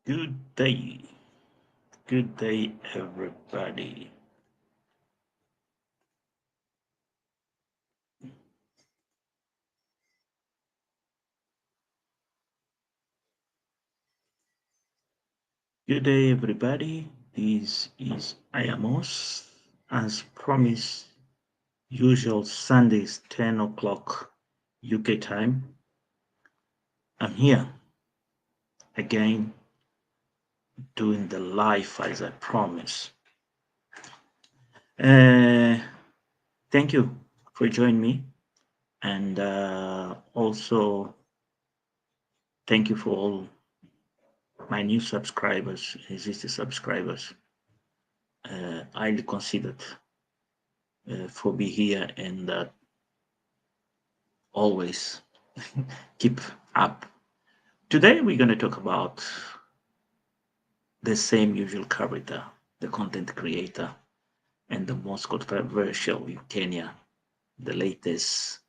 Good day. Good day, everybody. Good day, everybody. This is Ayamos. As promised, usual Sundays, 10 o'clock UK time. I'm here again doing the live as I promised. Uh, Thank you for joining me. And also, thank you for all my new subscribers, existing subscribers. Highly considered for be here and always keep up. Today we're going to talk about the same usual character, the content creator, and the most controversial in Kenya, the latest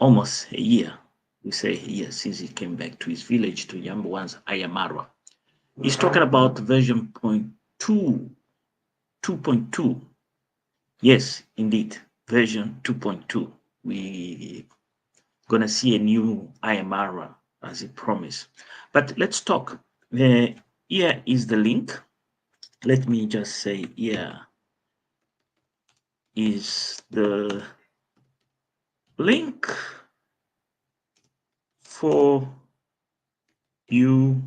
almost a year. We say a year since he came back to his village to Yambuan's Ayamarwa. He's talking about version 2.2. Yes, indeed, version 2.2. We gonna see a new Ayamara as he promised. But let's talk. Here is the link. Let me just say here is the link for you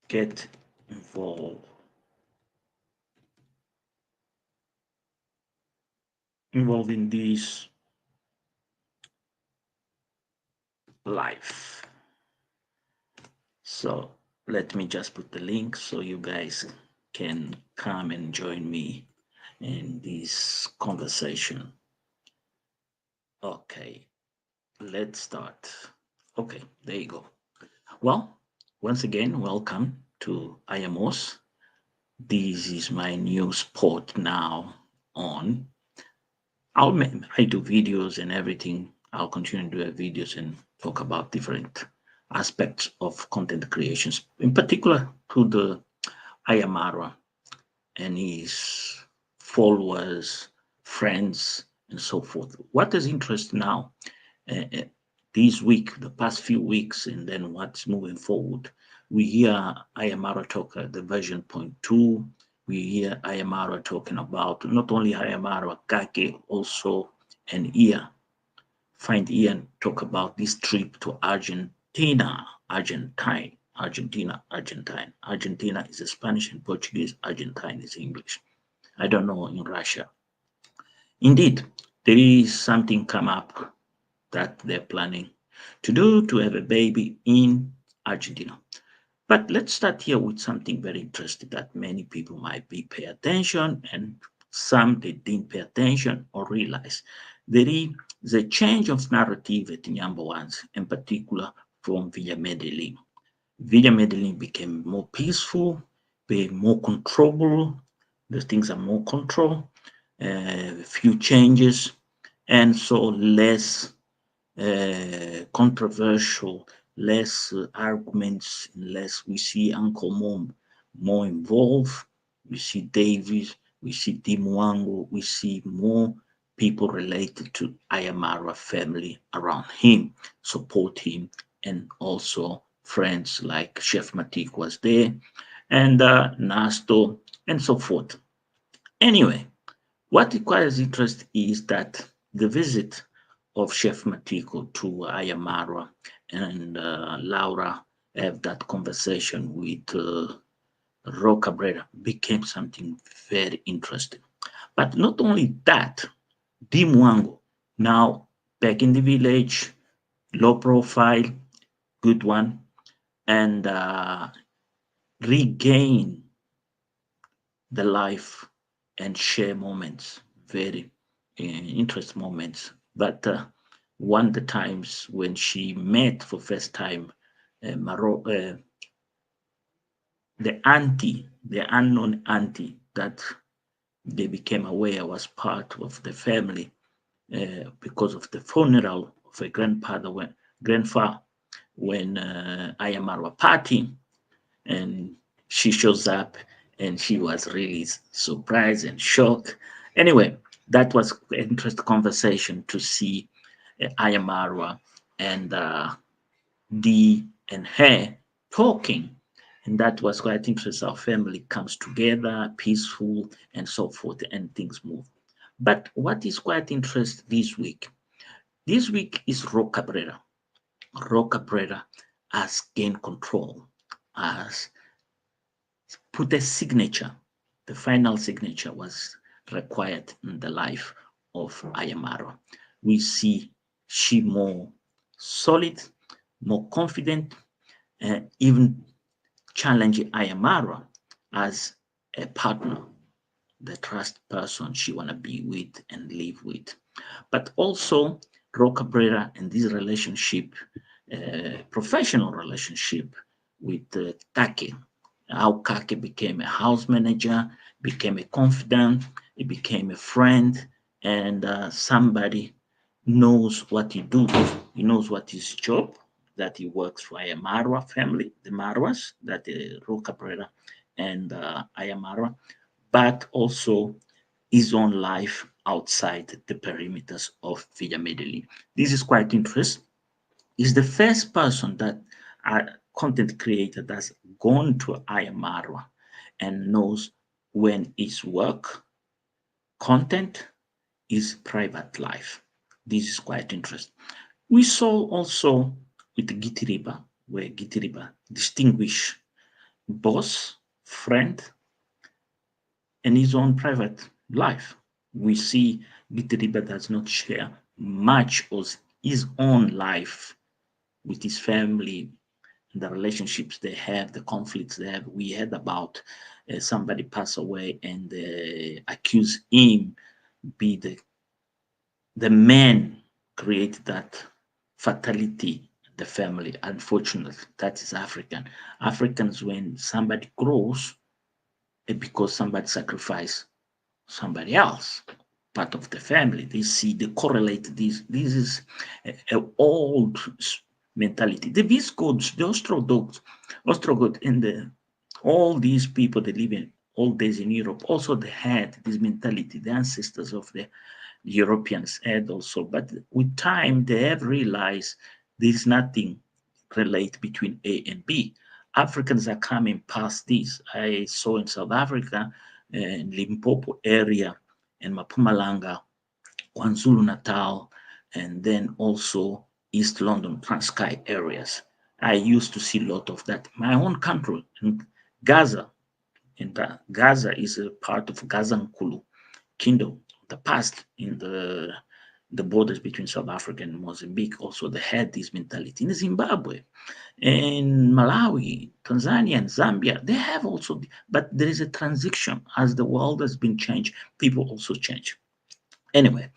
get involved in this life. So let me just put the link so you guys can come and join me in this conversation. Okay, let's start. Okay, there you go. Well, once again, welcome to IMOS. This is my new sport now on. I do videos and everything. I'll continue to do videos and talk about different aspects of content creations, in particular to the Ayamara and his followers, friends, and so forth. What is interesting now, this week, the past few weeks, and then what's moving forward, we hear Ayamara talk the version 0.2. We hear Ayamara talking about not only Ayamara, Kake, also, and Ian. Find Ian talk about this trip to Argentina. Argentina is Spanish and Portuguese. Argentine is English. I don't know in Russia. Indeed, there is something come up that they're planning to do to have a baby in Argentina. But let's start here with something very interesting that many people might be pay attention and some they didn't pay attention or realize. There is a change of narrative at Nyambawans, in particular from Villa Medellin. Villa Medellin became more peaceful, more controllable. The things are more control, few changes, and so less controversial, less arguments, less we see Uncle Mom more involved. We see Davis, we see Dimwango, we see more people related to Ayamara family around him, support him, and also friends like Chef Matik was there, and Nasto, and so forth. Anyway, what requires interest is that the visit of Chef Matiko to Ayamara and Laura have that conversation with Roca Breda became something very interesting. But not only that, Dimwango, now back in the village, low profile, good one, and regain the life and share moments, very interesting moments. But one of the times when she met for first time the auntie, the unknown auntie that they became aware was part of the family, because of the funeral of a grandfather when Ayamarwa party, and she shows up and she was really surprised and shocked. Anyway, that was an interesting conversation to see Ayamarwa and Dee and her talking. And that was quite interesting. Our family comes together, peaceful, and so forth, and things move. But what is quite interesting this week is Ro Cabrera. Ro Cabrera has gained control, has put a signature. The final signature was required in the life of Ayamaro. We see she more solid, more confident, and even challenging Ayamaro as a partner, the trust person she wanna be with and live with. But also Roca Cabrera and this relationship, professional relationship with Take, how Kake became a house manager, became a confidant, he became a friend, and somebody knows what he do. He knows what his job, that he works for Ayamarwa family, the Marwas, that Roca Cabrera and Ayamarwa, but also his own life outside the perimeters of Villa Medellin. This is quite interesting. He's the first person that a content creator that's gone to Ayamarwa and knows when his work, content, is private life. This is quite interesting. We saw also with Gitiriba, where Gitiriba distinguished boss, friend, and his own private life. We see Gitiriba does not share much of his own life with his family, the relationships they have, the conflicts they have. We heard about somebody pass away and accuse him be the man create that fatality the family. Unfortunately, that is African. Africans, when somebody grows, because somebody sacrificed somebody else, part of the family. They see, they correlate this. This is an old mentality. The Visigoths, the Ostrogoths, and all these people that live in old days in Europe, also they had this mentality. The ancestors of the Europeans had also, but with time they have realized there's nothing relate between A and B. Africans are coming past this. I saw in South Africa, in Limpopo area, in Mpumalanga, KwaZulu Natal, and then also East London, Transkei areas. I used to see a lot of that. My own country, in Gaza, Gaza is a part of Gazankulu kingdom, the past in the borders between South Africa and Mozambique. Also, they had this mentality. In Zimbabwe, in Malawi, Tanzania, and Zambia, they have also, but there is a transition as the world has been changed. People also change. Anyway,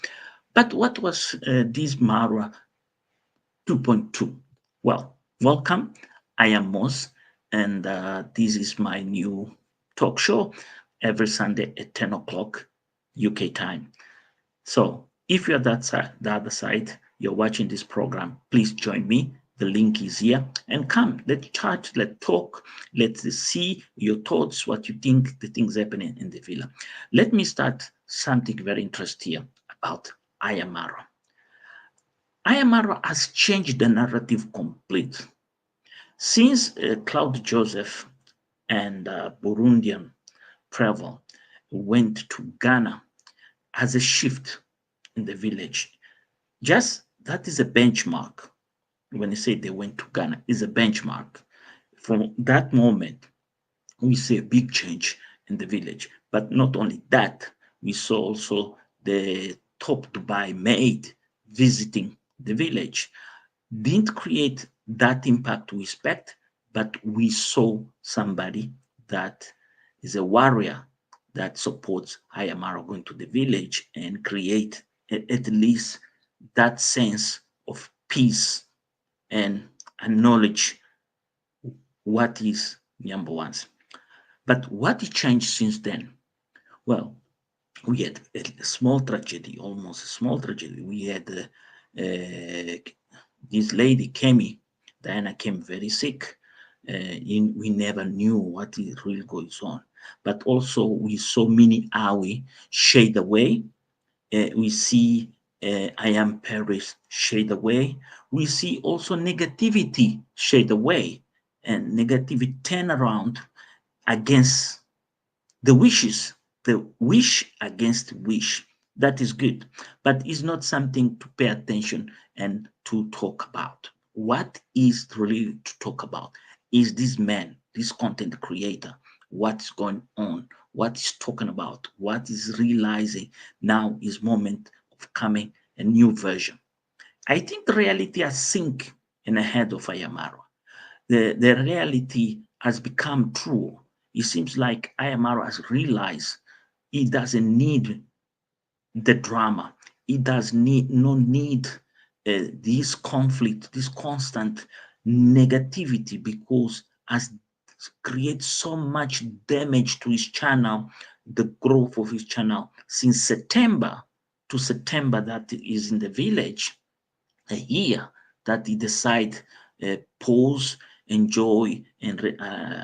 but what was this Mara 2.2? Well, welcome. I am Moss, and this is my new talk show every Sunday at 10 o'clock UK time. So if you're that side, the other side, you're watching this program, please join me. The link is here, and come. Let's chat. Let's talk. Let's see your thoughts, what you think, the things happening in the villa. Let me start something very interesting here about Ayamaro. Ayamaro has changed the narrative complete. Since Claude Joseph and Burundian travel went to Ghana as a shift in the village. Just that is a benchmark. When you say they went to Ghana, is a benchmark. From that moment, we see a big change in the village. But not only that, we saw also the top Dubai maid visiting the village. Didn't create that impact we expect, but we saw somebody that is a warrior that supports Hayamaro going to the village and create at least that sense of peace and acknowledge what is Nyambo wants. But what changed since then? Well, we had a small tragedy, almost a small tragedy. We had this lady, Kemi, Diana came very sick. We never knew what is really goes on. But also we saw many Awi shade away. We see I am Paris shade away. We see also negativity shade away and negativity turn around against the wishes, the wish against wish. That is good, but it's not something to pay attention and to talk about. What is really to talk about is this man, this content creator, what's going on, what is talking about, what is realizing now is moment of coming a new version. I think the reality has sink in the head of Ayamaro. The reality has become true. It seems like Ayamaro has realized he doesn't need the drama. He does need no need this conflict, this constant negativity, because has created so much damage to his channel, the growth of his channel since September to September that is in the village, a year that he decide pause, enjoy, and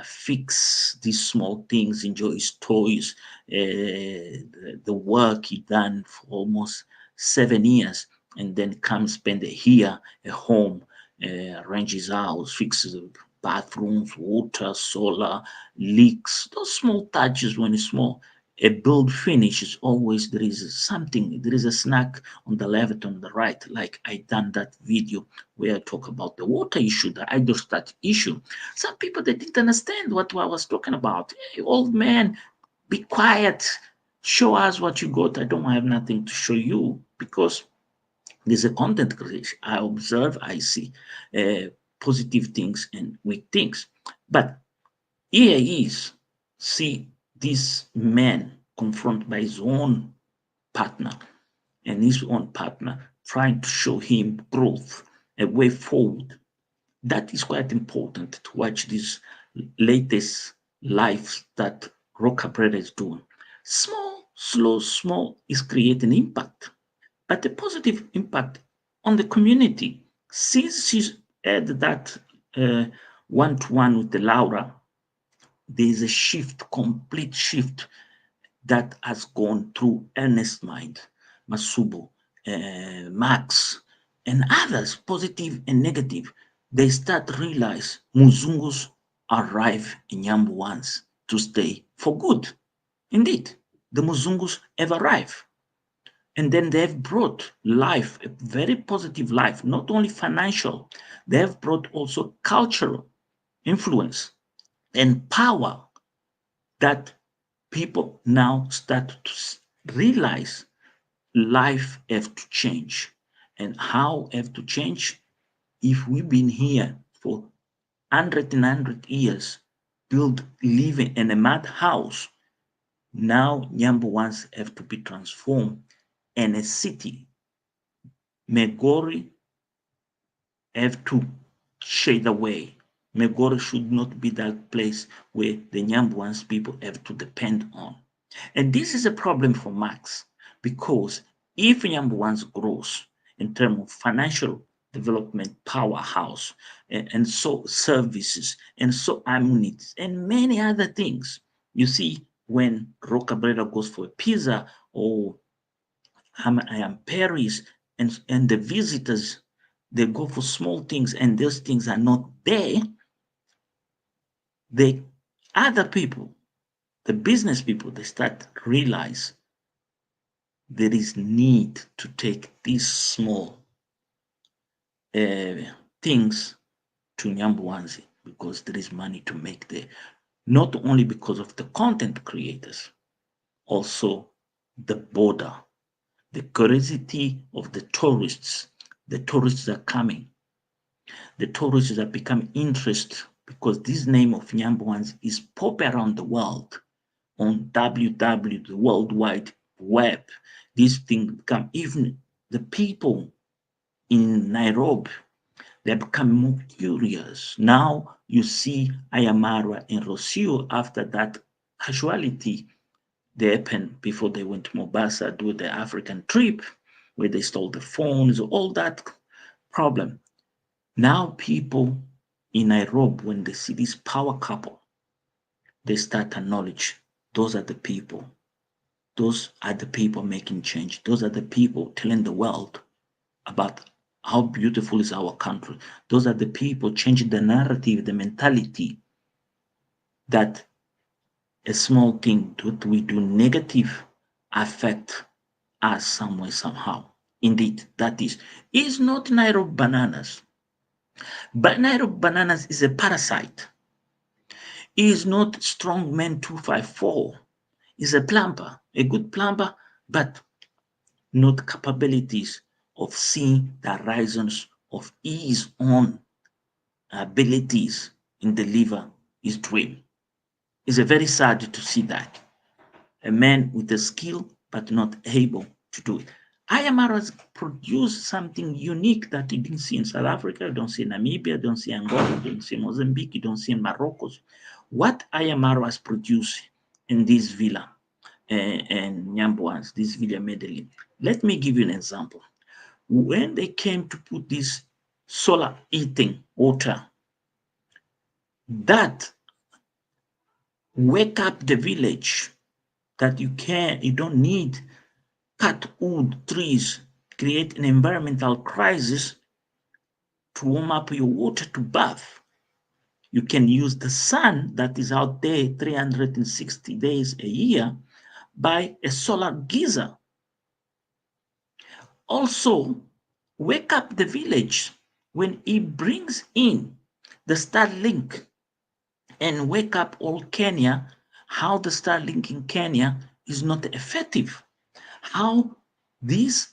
fix these small things, enjoy his toys, the work he done for almost 7 years, and then come spend a year at home, arrange his house, fix the bathrooms, water, solar, leaks, those small touches when it's small. A build finish is always there is something, there is a snack on the left, on the right, like I done that video where I talk about the water issue, the hydrostat issue. Some people they didn't understand what I was talking about. Hey, old man, be quiet, show us what you got. I don't have nothing to show you, because there's a content creation. I observe, I see positive things and weak things. But here he is, see this man confronted by his own partner, and his own partner trying to show him growth, a way forward. That is quite important to watch this latest life that Roca Cabrera is doing. Small, slow, small is creating impact, but a positive impact on the community. Since she's had that one-to-one with the Laura, there is a shift, complete shift that has gone through Ernest Mind, Masubo, Max, and others, positive and negative. They start to realize Muzungus arrive in Yambuans to stay for good. Indeed, the Muzungus have arrived. And then they have brought life, a very positive life, not only financial, they have brought also cultural influence and power that people now start to realize life have to change. And how have to change? If we've been here for 100 build living in a mud house, now Nyambuans have to be transformed in a city. Megori have to shade away. Megori should not be that place where the Nyambuans people have to depend on. And this is a problem for Max, because if Nyambuans grows in terms of financial development powerhouse, and so services and so amenities and many other things, you see when Rocabrera goes for a pizza, or I am Paris, and the visitors they go for small things and those things are not there, the other people, the business people, they start realize there is need to take these small uh, things to Nyambuanzi, because there is money to make there. Not only because of the content creators, also the border, the curiosity of the tourists. The tourists are coming. The tourists are becoming interested, because this name of Nyambuanzi is pop around the world on WW, the World Wide Web. This thing become, even the people in Nairobi, they become more curious. Now you see Ayamara and Rocio after that casualty they happened before they went to Mombasa, do the African trip, where they stole the phones, all that problem. Now people in Nairobi, when they see this power couple, they start to acknowledge those are the people. Those are the people making change. Those are the people telling the world about how beautiful is our country. Those are the people changing the narrative, the mentality that a small thing that we do negative affect us some way, somehow. Indeed, that is not Nairobi bananas. But Nairobi bananas is a parasite. He is not strongman 254. He's a plumber, a good plumber, but not capabilities of seeing the horizons of his own abilities in deliver his dream. It's a very sad to see that. A man with a skill but not able to do it. IMR has produced something unique that you didn't see in South Africa, you don't see in Namibia, you don't see in Angola, you don't see in Mozambique, you don't see in Morocco. What IMR has produced in this villa and Nyambwans, this villa Medellin. Let me give you an example. When they came to put this solar heating water, that wake up the village that you don't need cut wood, trees, create an environmental crisis to warm up your water to bath. You can use the sun that is out there 360 days a year by a solar geyser. Also, wake up the village when he brings in the Starlink and wake up all Kenya how the Starlink in Kenya is not effective. How this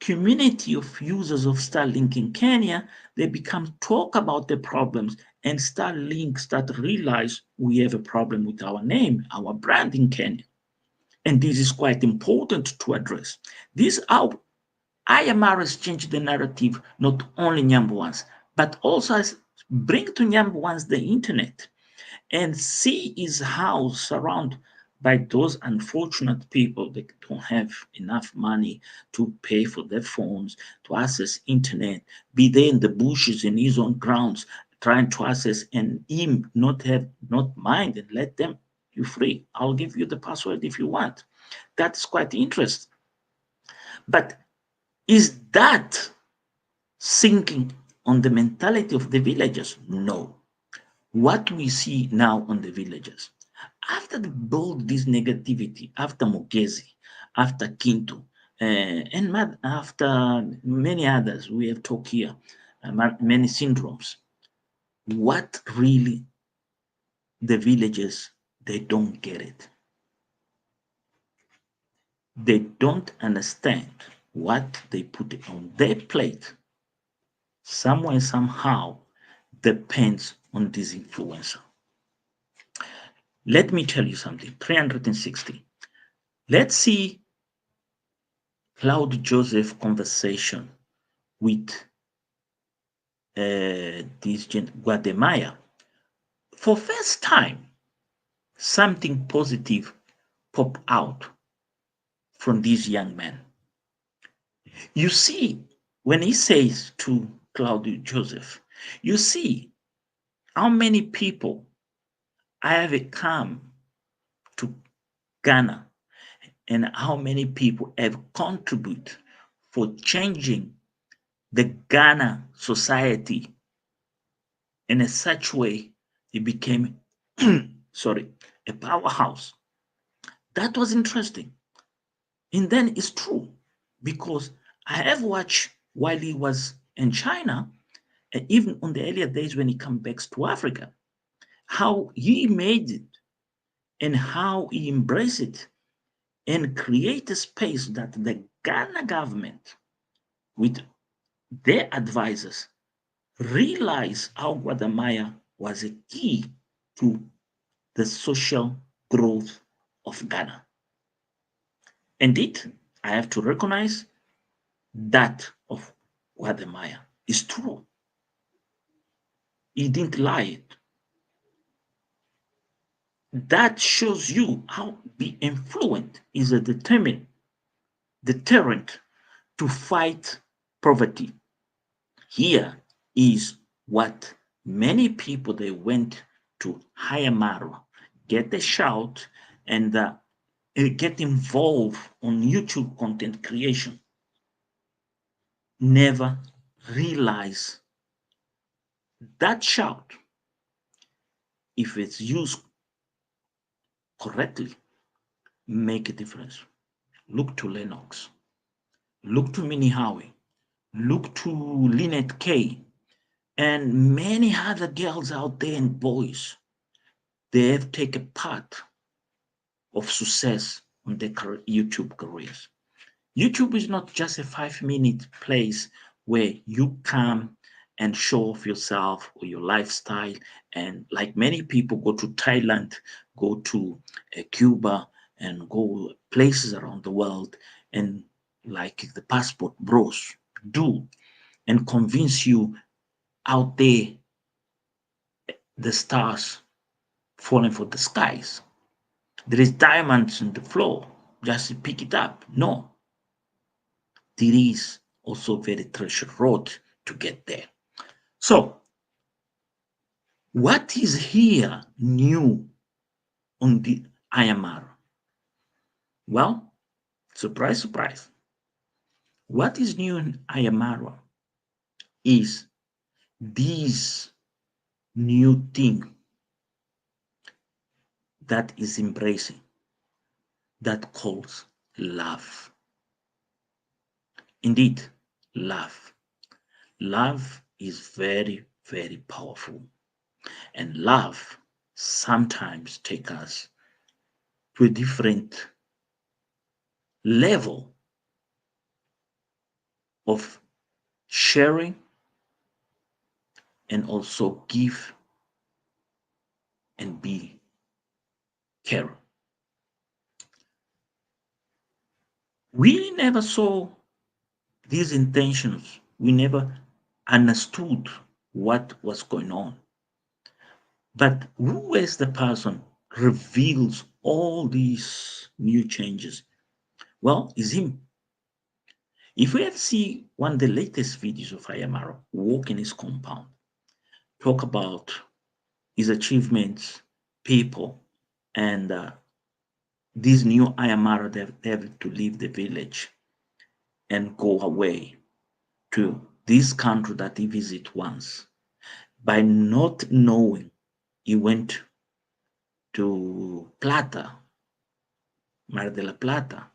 community of users of Starlink in Kenya, they become talk about the problems, and Starlink start to realize we have a problem with our name, our brand in Kenya. And this is quite important to address. This how IMR has changed the narrative, not only Nyambwans, but also has bring to Nyambwans the internet and see his house surrounded by those unfortunate people that don't have enough money to pay for their phones, to access internet, be there in the bushes in his own grounds, trying to access, and him not mind and let them, you free. I'll give you the password if you want. That's quite interesting. But is that sinking on the mentality of the villagers? No. What we see now on the villagers, after they build this negativity, after Mugezi, after Kintu, and after many others we have talked here, many syndromes, what really the villagers, they don't get it. They don't understand what they put on their plate. Somewhere, somehow, depends on this influencer. Let me tell you something. 360. Let's see Claude Joseph conversation with this Guatemala. For first time, something positive pop out from this young man. You see, when he says to Claudio Joseph, you see how many people have come to Ghana and how many people have contributed for changing the Ghana society in a such way it became sorry, a powerhouse. That was interesting. And then it's true because I have watched while he was in China, and even on the earlier days when he came back to Africa, how he made it and how he embraced it and create a space that the Ghana government with their advisors realized how Guatemala was a key to the social growth of Ghana. Indeed, I have to recognize that of Guatemala is true. He didn't lie. that shows you how the influence is a deterrent to fight poverty. Here is what many people they went to Hayamaro, get a shout, and get involved on YouTube content creation. Never realize that shout, if it's used correctly, make a difference. Look to Lennox, look to Minnie Howie, look to Lynette Kay, and many other girls out there and boys. They have taken part of success on their YouTube careers. YouTube is not just a 5-minute place where you come and show off yourself or your lifestyle. And like many people go to Thailand, go to Cuba, and go places around the world, and like the passport bros do, and convince you out there the stars falling from the skies. There is diamonds on the floor. Just pick it up. No, there is also very treasured road to get there. So, what is here new on the IMR? Well, surprise, surprise. What is new in IMR is this new thing that is embracing, that calls love. Indeed, love. Love is very, very powerful. And love sometimes takes us to a different level of sharing and also give and be caring. We never saw these intentions. We never understood what was going on. But who is the person reveals all these new changes? Well, it's him. If we have seen one of the latest videos of Ayamaro walk in his compound, talk about his achievements, people, and this new Ayamaro, they have to leave the village and go away to this country that he visited once. By not knowing, he went to Plata, Mar de la Plata,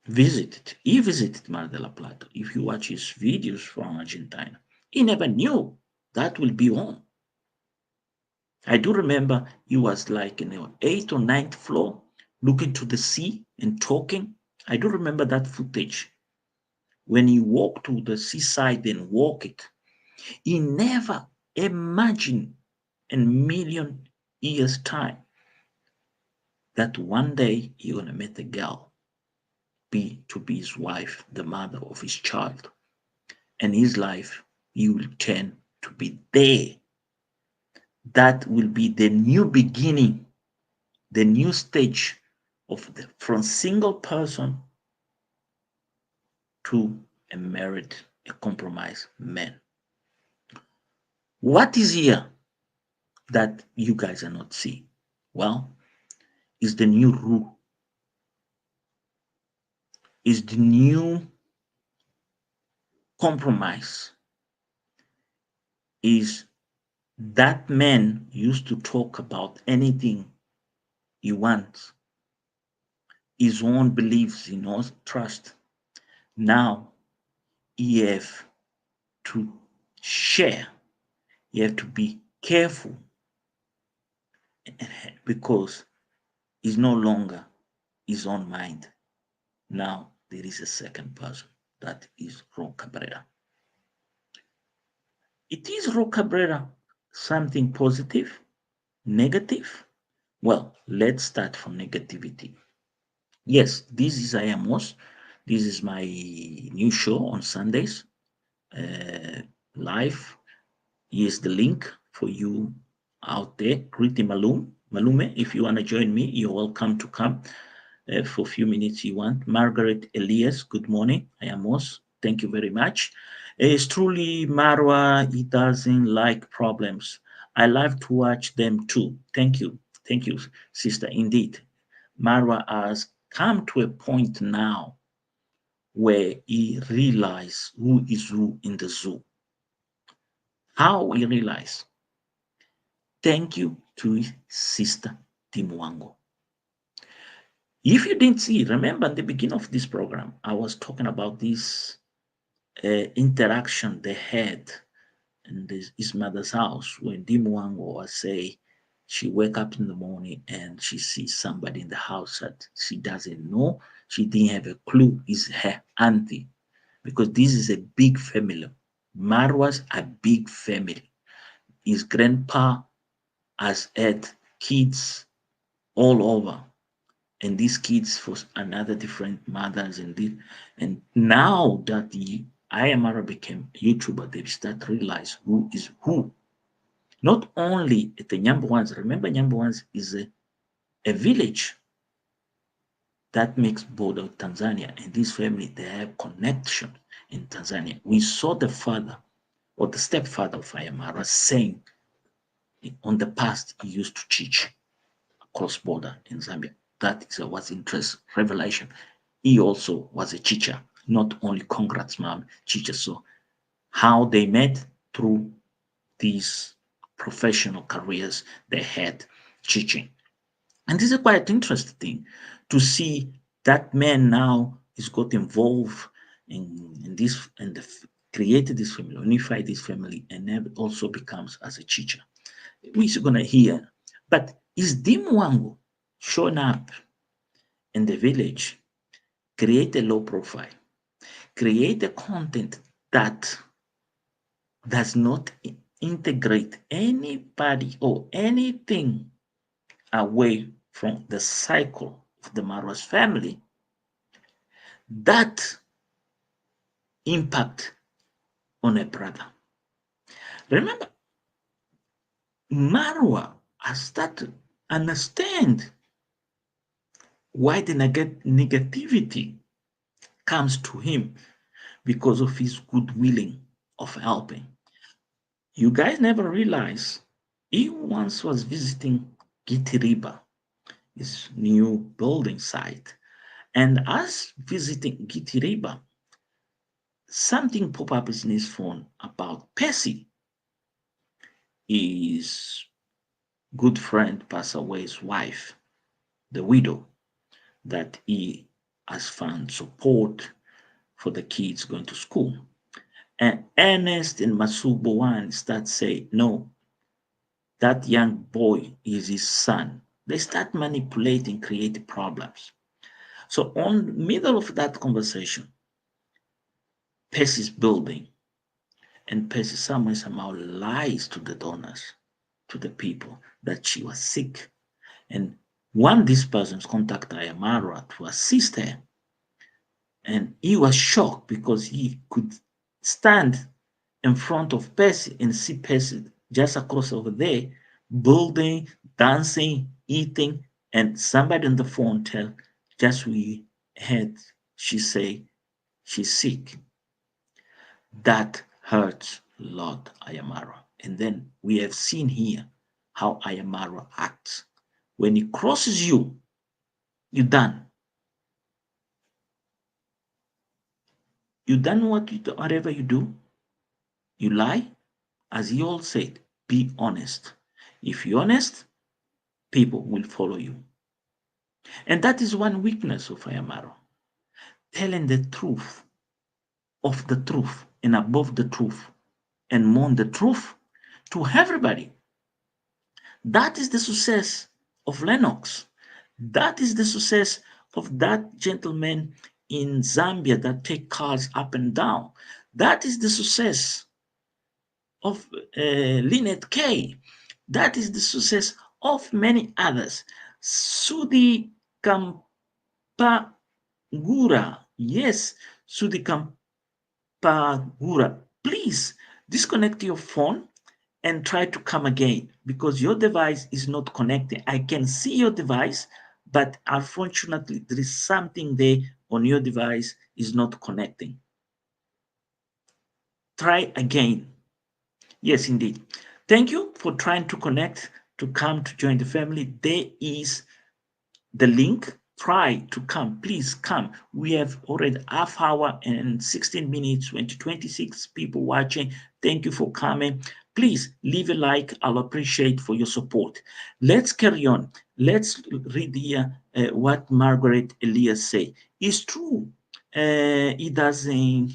he visited Mar de la Plata. If you watch his videos from Argentina, he never knew that will be on. I do remember he was like in the 8th or 9th floor looking to the sea and talking. I do remember that footage. When he walked to the seaside and walk it, he never imagined in million years time that one day he gonna meet a girl, to be his wife, the mother of his child, and his life he will turn to be there. That will be the new beginning, the new stage of from single person to a married, a compromised man. What is here that you guys are not seeing? Well, is the new rule, is the new compromise, is that man used to talk about anything he wants, his own beliefs, his own trust. Now he have to share, you have to be careful because it's no longer his own mind. Now there is a second person, that is Ro Cabrera. It is Ro Cabrera something positive, negative? Well, let's start from negativity. Yes, this is Ayamos. This is my new show on Sundays, live. Here's the link for you out there. Kriti Malum, Malume, if you want to join me, you're welcome to come for a few minutes you want. Margaret Elias, good morning. I am Moss. Thank you very much. It's truly Marwa, he doesn't like problems. I love to watch them too. Thank you. Thank you, sister. Indeed. Marwa has come to a point now where he realizes who is who in the zoo. How he realized? Thank you to his sister Timwango. If you didn't see, remember at the beginning of this program, I was talking about this interaction they had in his mother's house when Dimwango was say she wake up in the morning and she sees somebody in the house that she doesn't know. She didn't have a clue is her auntie because this is a big family. Marwa's a big family. His grandpa has had kids all over, and these kids for another different mothers and now that the IMR became YouTuber, they start to realize who is who. Not only at the Nyambo ones, remember Nyambo ones is a village that makes border with Tanzania, and this family they have connection in Tanzania. We saw the father or the stepfather of Ayamara saying on the past he used to teach cross border in Zambia. That is was interest revelation. He also was a teacher, not only congressman teacher. So how they met through these professional careers they had teaching. And this is quite interesting to see that man now is got involved in this and created this family, unified this family, and then also becomes as a teacher. We're gonna hear. But is Dimwangu shown up in the village, create a low profile, create a content that does not integrate anybody or anything away from the cycle of the Marwa's family, that impact on a brother. Remember, Marwa has started to understand why the negativity comes to him because of his good willing of helping. You guys never realize he once was visiting Gitiriba, his new building site. And as visiting Gitiriba, something popped up in his phone about Percy. His good friend passed away, his wife, the widow, that he has found support for the kids going to school. And Ernest and Masubowan start saying, no, that young boy is his son. They start manipulating, creating problems. So on middle of that conversation, Percy's building, and Percy somehow lies to the donors, to the people, that she was sick. And one these persons contacted Ayamara to assist her. And he was shocked because he could stand in front of Percy and see Percy just across over there, building, dancing, eating, and somebody on the phone tell, just we heard she say she's sick. That hurts Lord Ayamara. And then we have seen here how Ayamara acts. When he crosses you, you're done. You done whatever you do, you lie, as he all said, be honest. If you're honest, people will follow you. And that is one weakness of Ayamaro. Telling the truth of the truth and above the truth and more the truth to everybody. That is the success of Lennox. That is the success of that gentleman in Zambia that take cars up and down. That is the success of Lynette K. That is the success of many others. Sudi Kampagura. Yes, Sudi Kampagura. Please disconnect your phone and try to come again because your device is not connecting. I can see your device, but unfortunately, there is something there on your device is not connecting. Try again. Yes, indeed. Thank you for trying to connect to come to join the family. There is the link. Try to come. Please come. We have already half hour and 16 minutes, 26 people watching. Thank you for coming. Please leave a like. I'll appreciate for your support. Let's carry on. Let's read here what Margaret Elias say. It's true. He doesn't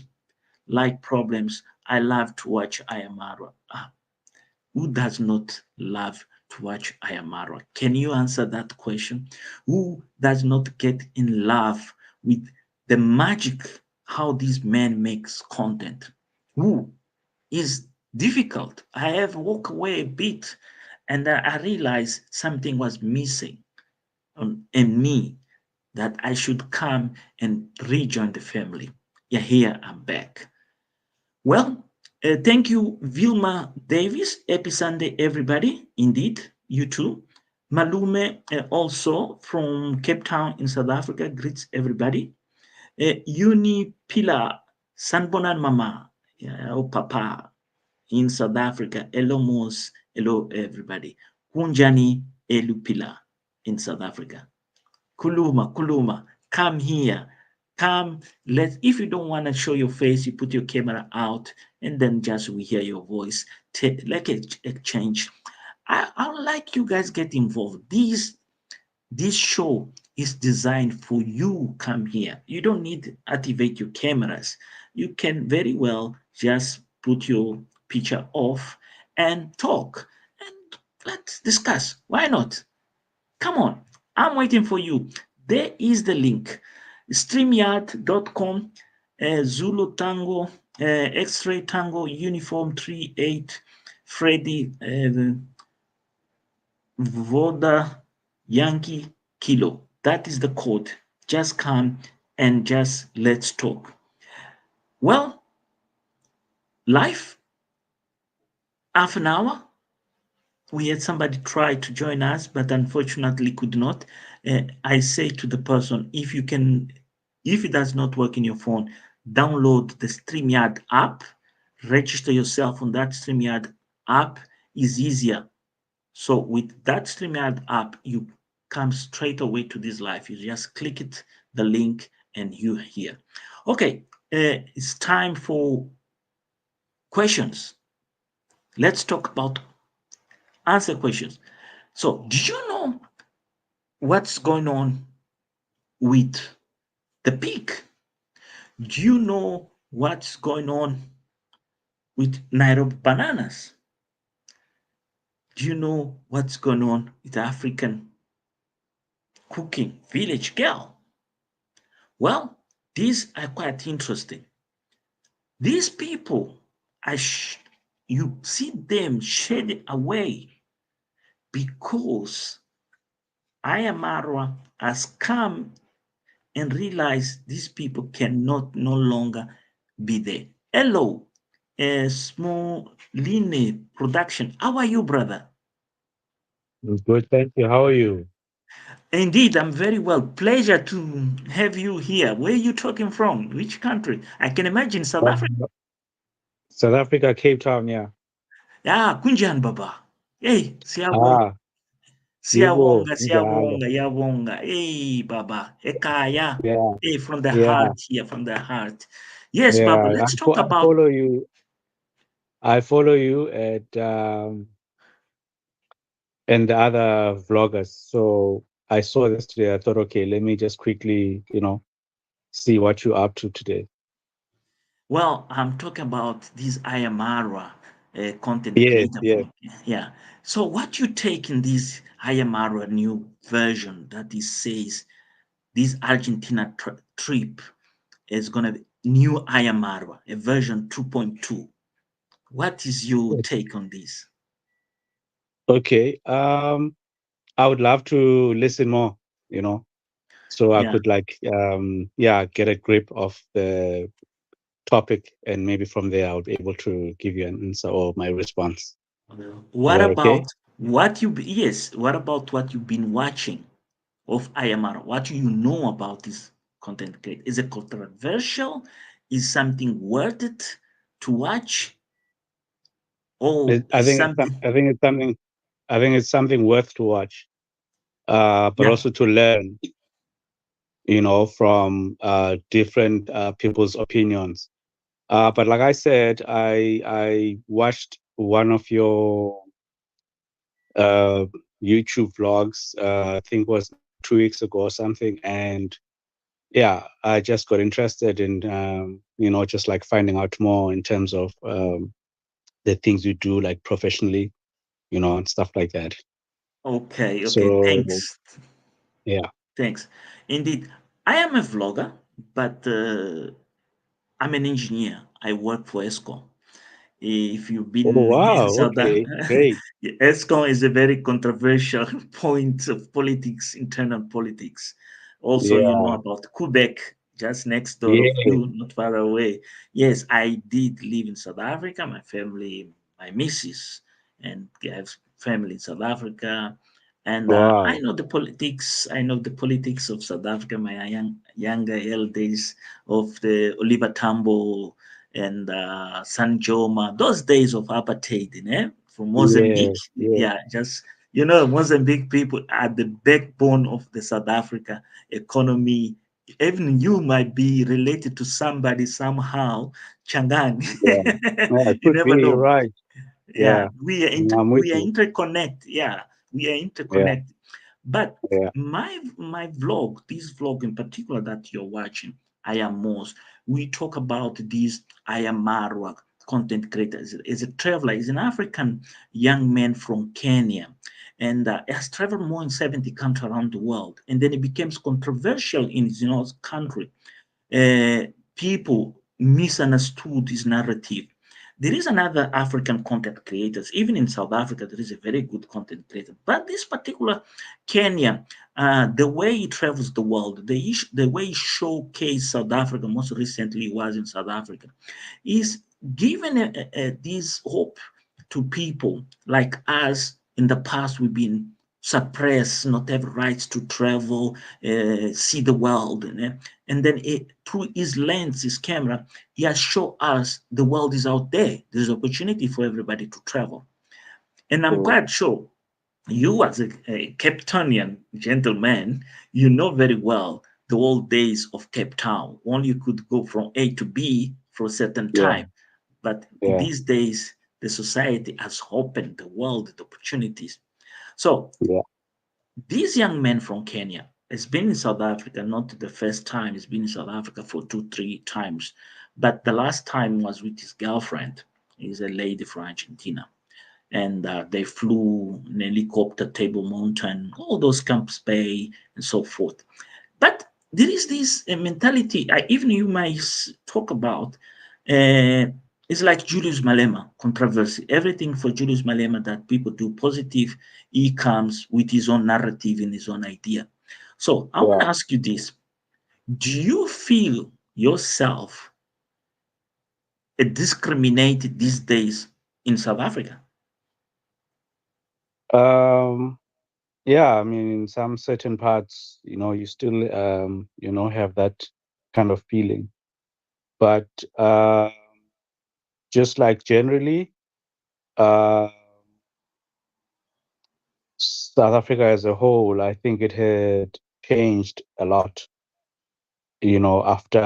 like problems. I love to watch Ayamara. Who does not love to watch Ayamara? Can you answer that question? Who does not get in love with the magic how this man makes content? Who is difficult? I have walked away a bit and I realized something was missing in me that I should come and rejoin the family. Yeah, here I'm back. Well, thank you, Vilma Davis. Happy Sunday, everybody. Indeed, you too. Malume, also from Cape Town in South Africa, greets everybody. Uni Pila, Sanbonan Mama, oh Papa in South Africa. Hello, Mos. Hello, everybody. Kunjani Elupila in South Africa. Kuluma, come here. Come, if you don't want to show your face, you put your camera out and then just we hear your voice. Like a exchange. I would like you guys get involved. This show is designed for you. Come here. You don't need to activate your cameras. You can very well just put your picture off and talk and let's discuss. Why not? Come on, I'm waiting for you. There is the link streamyard.com, Zulu Tango, X ray Tango, Uniform 38, Freddy, Voda, Yankee, Kilo. That is the code. Just come and just let's talk. Well, live, half an hour. We had somebody try to join us, but unfortunately could not. I say to the person, if it does not work in your phone, download the StreamYard app, register yourself on that StreamYard app is easier. So with that StreamYard app, you come straight away to this live. You just click it, the link, and you're here. Okay, it's time for questions. Let's talk about answer questions. So, do you know what's going on with the pig? Do you know what's going on with Nairobi bananas? Do you know what's going on with African cooking village girl? Well, these are quite interesting. These people, you see them shaded away because Ayamarwa has come and realized these people cannot no longer be there. Hello, small Line production. How are you, brother? Good, thank you. How are you? Indeed, I'm very well. Pleasure to have you here. Where are you talking from? Which country? I can imagine South Africa. Um, South Africa, Cape Town, yeah. Yeah, Kunjan Baba. Hey, siyabonga, Ah, Yebo, njalo. yabonga. Hey, Baba. Ekaya. Yeah, Hey, from the yeah, heart here, from the heart. Yes, Baba, yeah. let's talk I about. follow you. I follow you at and the other vloggers. So I saw this today. I thought, okay, let me just quickly, see what you're up to today. Well, I'm talking about this Ayamara content Yes, creator yes. from, yeah. So what you take in this Ayamara new version that it says this Argentina trip is gonna be new Ayamara, a version 2.2. What is your take on this? Okay. I would love to listen more, so I Yeah. could yeah, get a grip of the topic, and maybe from there I'll be able to give you an answer or my response. Is What that about okay? yes, what about what you've been watching of IMR? What do you know about this content creator? Is it controversial? Is something worth it to watch? Or I is think something, I think it's something. I think it's something worth to watch, but yeah, also to learn, from different people's opinions. But like I said, I watched one of your uh, YouTube vlogs. I think it was like 2 weeks ago or something, and yeah, I just got interested in just like finding out more in terms of the things you do like professionally, and stuff like that. okay, okay, So thanks. yeah. Thanks. Indeed, I am a vlogger, but I'm an engineer. I work for ESCO. If you've Oh been here in wow. South Okay. Africa, Great. ESCOM is a very controversial point of politics, internal politics. Also, you know Yeah. about Quebec, just next door of Yeah. you, not far away. Yes, I did live in South Africa. My family, my missus, and I have family in South Africa. And I Wow. know the politics. I know the politics of South Africa. My younger days of the Oliver Tambo and San Joma, those days of apartheid, from Yeah. Mozambique. Yeah. Yeah, just Mozambique people are the backbone of the South Africa economy. Even you might be related to somebody somehow, Changan. Yeah. Yeah. It You could be. never You're know. right. Yeah, Yeah. I'm with we are you. interconnected. Yeah, we are Yeah. interconnected. But Yeah. my vlog, this vlog in particular that you're watching, I am Mos. We talk about these I am Marwa content creators. Is a traveler, is an African young man from Kenya, and has traveled more than 70 countries around the world. And then it becomes controversial in his country. uh, People misunderstood his narrative. There is another African content creators, even in South Africa, there is a very good content creator. But this particular Kenya, the way he travels the world, the way he showcased South Africa, most recently was in South Africa, is giving this hope to people like us. In the past, we've been suppressed, not have rights to travel, see the world, and then through his lens, his camera, he has shown us the world is out there. There's opportunity for everybody to travel, and I'm So, quite sure you, as a Cape Townian gentleman, you know very well the old days of Cape Town. Only you could go from A to B for a certain yeah. time. But in Yeah. these days, the society has opened the world, the opportunities. So Yeah. this young man from Kenya has been in South Africa, not the first time. He's been in South Africa for 2, 3 times. But the last time was with his girlfriend. He's a lady from Argentina, and they flew in helicopter, Table Mountain, all those Camps Bay, and so forth. But there is this mentality, even you might talk about, uh, it's like Julius Malema controversy. Everything for Julius Malema that people do positive, he comes with his own narrative and his own idea. So I want Yeah. to ask you this. Do you feel yourself discriminated these days in South Africa? Um. Yeah. I mean, in some certain parts, you still, have that kind of feeling. But just like generally, uh, South Africa as a whole, I think it had changed a lot, after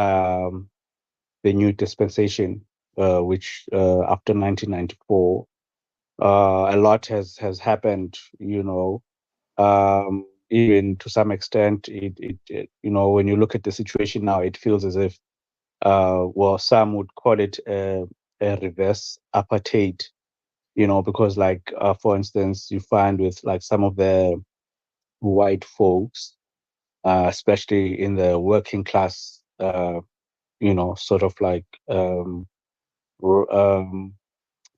the new dispensation, which after 1994, a lot has happened, even to some extent, when you look at the situation now, it feels as if, well, some would call it a reverse apartheid, because like, for instance, you find with like some of the white folks, especially in the working class, sort of like r- um,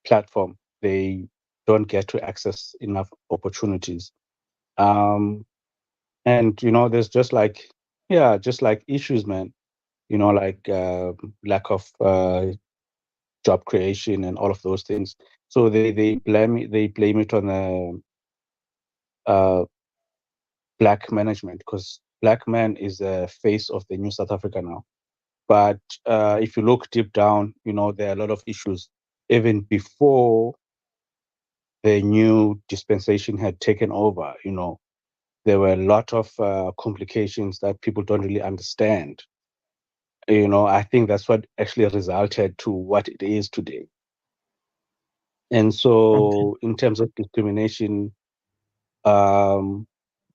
platform, they don't get to access enough opportunities. Um, and there's just like, yeah, just like issues, man. Like lack of job creation and all of those things. So they blame it on black management, because black man is the face of the new South Africa now. But if you look deep down, there are a lot of issues even before the new dispensation had taken over. There were a lot of complications that people don't really understand. I think that's what actually resulted to what it is today. And Okay. so, in terms of discrimination, um,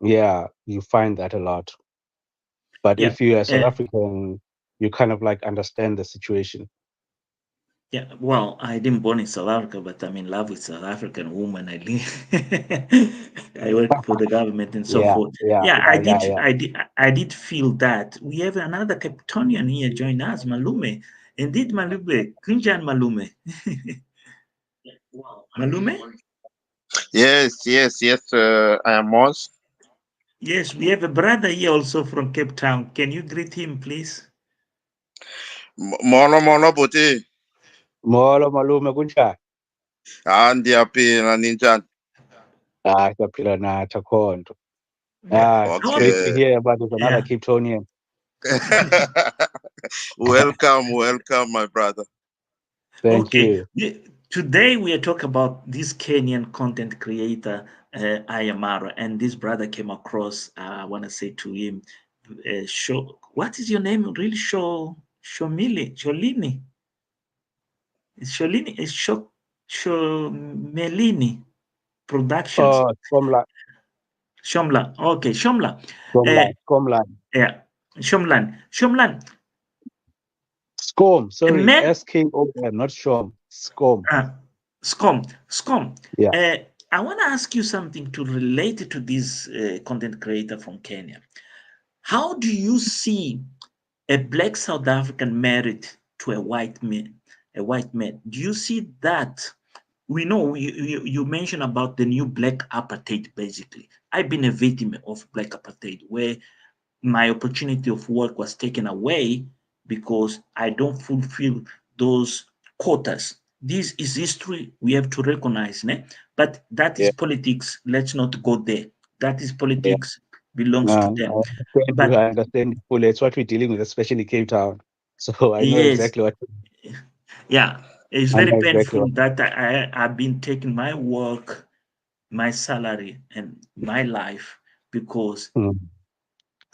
yeah, you find that a lot. But Yeah. if you're a South Uh, African, you kind of like understand the situation. yeah. Well, I didn't born in South Africa, but I'm in love with South African woman. I live. I work for the government and so Yeah, forth. yeah, Yeah, yeah, yeah, yeah. I did feel that. We have another Capetonian here join us, Malume. Indeed, Malume. Kunjan Malume. Malume? Yes, yes, yes, I am Moz. Yes, we have a brother here also from Cape Town. Can you greet him, please? Molo, molo, buti. Molo malume kunjani? Ndiyaphila ninjani? Siyaphila nathi akho nto. Yeah. I It's want. great to Okay. hear about there's another Yeah. Capetonian. Welcome, welcome, my brother. Thank Okay. you. Today we are talking about this Kenyan content creator, Ayamara, and this brother came across. I want to say to him, show. What is your name? Really, Shomili, Sholini. It's Sholini. It's Shomelini Productions. Oh, Shomla. Okay, Shomla. Uh, Scomline. yeah, Shomlan. Scom, A sorry, man. SKOM, not Shom. Scom. Uh, Scom. Yeah. Uh, I want to ask you something to relate to this content creator from Kenya. How do you see a black South African married to a white man? A white man. Do you see that? We know you mentioned about the new black apartheid. Basically, I've been a victim of black apartheid, where my opportunity of work was taken away because I don't fulfill those quotas. This is history we have to recognize, né? But that is Yeah. politics. Let's not go there. That is Yeah. politics, belongs to No, I them. understand you. But I understand you fully. It's what we're dealing with, especially Cape Town. So I know yes, exactly what yeah, it's I very know exactly painful what. that I've been taking my work, my salary, and my life because Mm,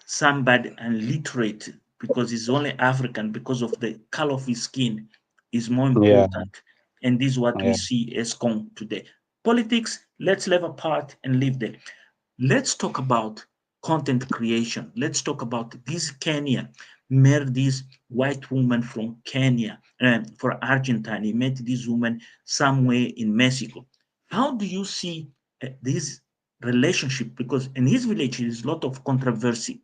somebody illiterate because he's only African because of the color of his skin is more yeah, important. And this is what we yeah. see as Kong today. Politics, let's leave apart and leave there. Let's talk about content creation. Let's talk about this Kenya married this white woman from Kenya for Argentina. He met this woman somewhere in Mexico. How do you see this relationship? Because in his village, there's a lot of controversy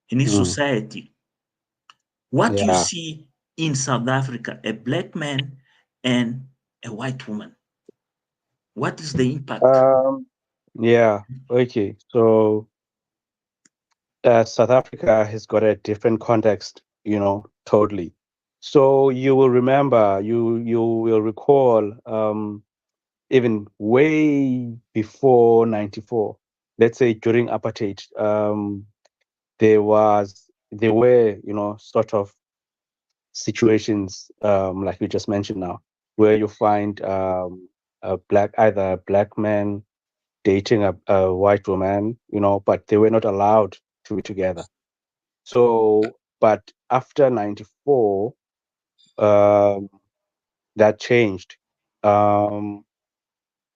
in his Mm, society. What you yeah. see in South Africa, a black man and a white woman. What is the impact? Um, yeah. Okay. So South Africa has got a different context, totally. So you will remember, you will recall, even way before '94, let's say during apartheid, there were, sort of situations, like you just mentioned now, where you find either a black man dating a white woman, but they were not allowed to be together. So, but after '94, um, that changed. Um,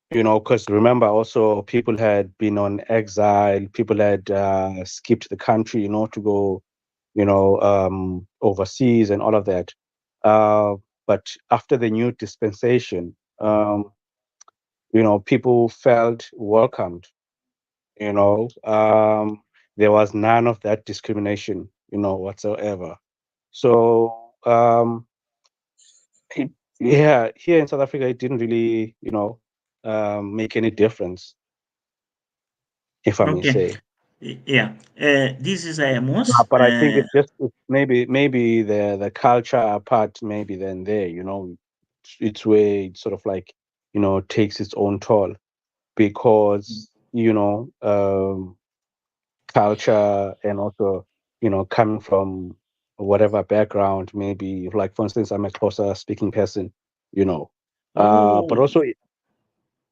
because remember also people had been on exile, people had skipped the country, to go, overseas and all of that. Uh, but after the new dispensation, people felt welcomed. You know, there was none of that discrimination, whatsoever. So, it- yeah, here in South Africa, it didn't really, make any difference, if I may Okay. say. Yeah. This is Amos. But I think it's maybe the culture part maybe then there, it's where it's sort of like takes its own toll because, culture and also, coming from whatever background, maybe like, for instance, I'm a Xhosa speaking person, but Oh, also,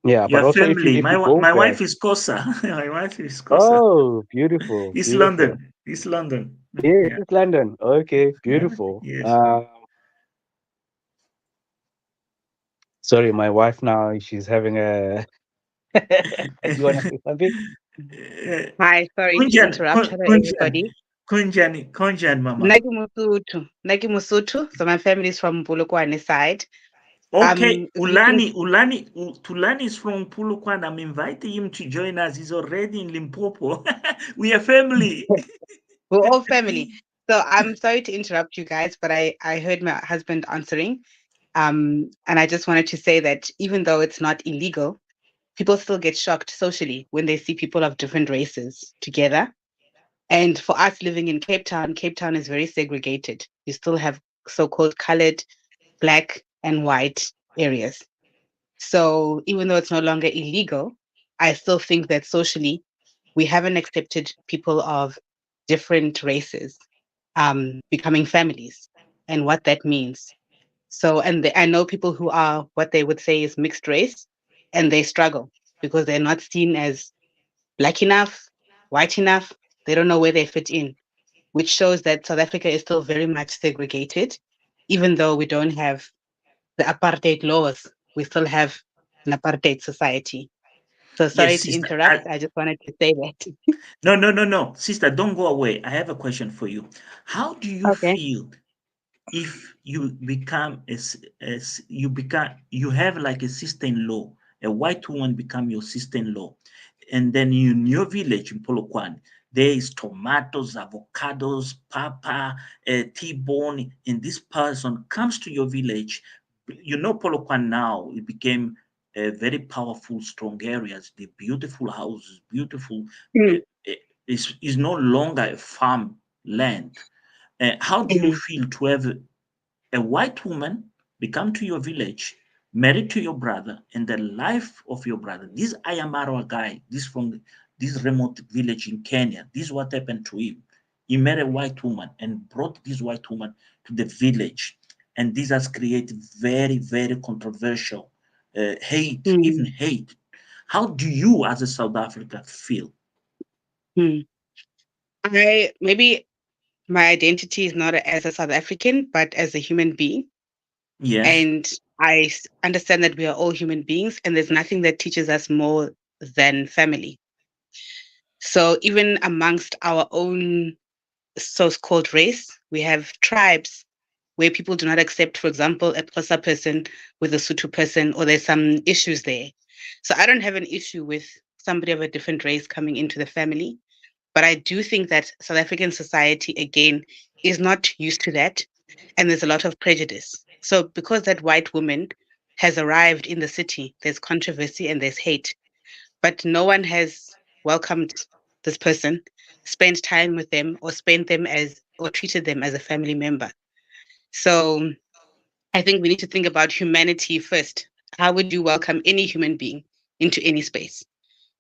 yeah, but your also if you family. if you go My back, wife is Kosa. My wife is Kosa. oh, beautiful, East beautiful. London. East London. Yes, Yeah. it's London. Okay, Yeah. beautiful. Yes. Sorry, my wife now, she's having a. You want to say something? Eh, Hi, sorry to interrupt. Hello, everybody. Kunjan, Mama. Naki Musuthu. Naki Musuthu. So my family is from Bulukwane side. Okay, Greetings. Tulani is from Pulukwan. I'm inviting him to join us. He's already in Limpopo. We are family. We're all family. So I'm sorry to interrupt you guys, but I heard my husband answering. And I just wanted to say that even though it's not illegal, people still get shocked socially when they see people of different races together. And for us living in Cape Town is very segregated. You still have so-called colored, black, and white areas. So even though it's no longer illegal, I still think that socially we haven't accepted people of different races becoming families and what that means. So, I know people who are what they would say is mixed race, and they struggle because they're not seen as black enough, white enough. They don't know where they fit in, which shows that South Africa is still very much segregated, even though we don't have the apartheid laws. We still have an apartheid society. So Yes, sorry to sister. interrupt. I just wanted to say that. No. Sister, don't go away. I have a question for you. How do you Okay. feel if you become you have like a sister-in-law, a white woman become your sister-in-law, and then in your village in Polokwane there is tomatoes, avocados, papa, t-bone, and this person comes to your village. Polokwane now it became a very powerful strong areas, the beautiful houses, beautiful, uh, Mm, is no longer a farm land. How do you mm, feel to have a white woman become to your village, married to your brother, and the life of your brother? This Ayamarawa guy, this from this remote village in Kenya, this is what happened to him. He met a white woman and brought this white woman to the village, and this has created very, very controversial hate, even mm, hate. How do you, as a South African, feel? mm. I maybe my identity is not as a South African, but as a human being. Yes, And understand that we are all human beings, and there's nothing that teaches us more than family. So even amongst our own so-called race, we have tribes where people do not accept, for example, a Xhosa person with a Sotho person, or there's some issues there. So I don't have an issue with somebody of a different race coming into the family, but I do think that South African society, again, is not used to that. And there's a lot of prejudice. So because that white woman has arrived in the city, there's controversy and there's hate, but no one has welcomed this person, spent time with them, or treated them as a family member. So I think we need to think about humanity first. How would you welcome any human being into any space?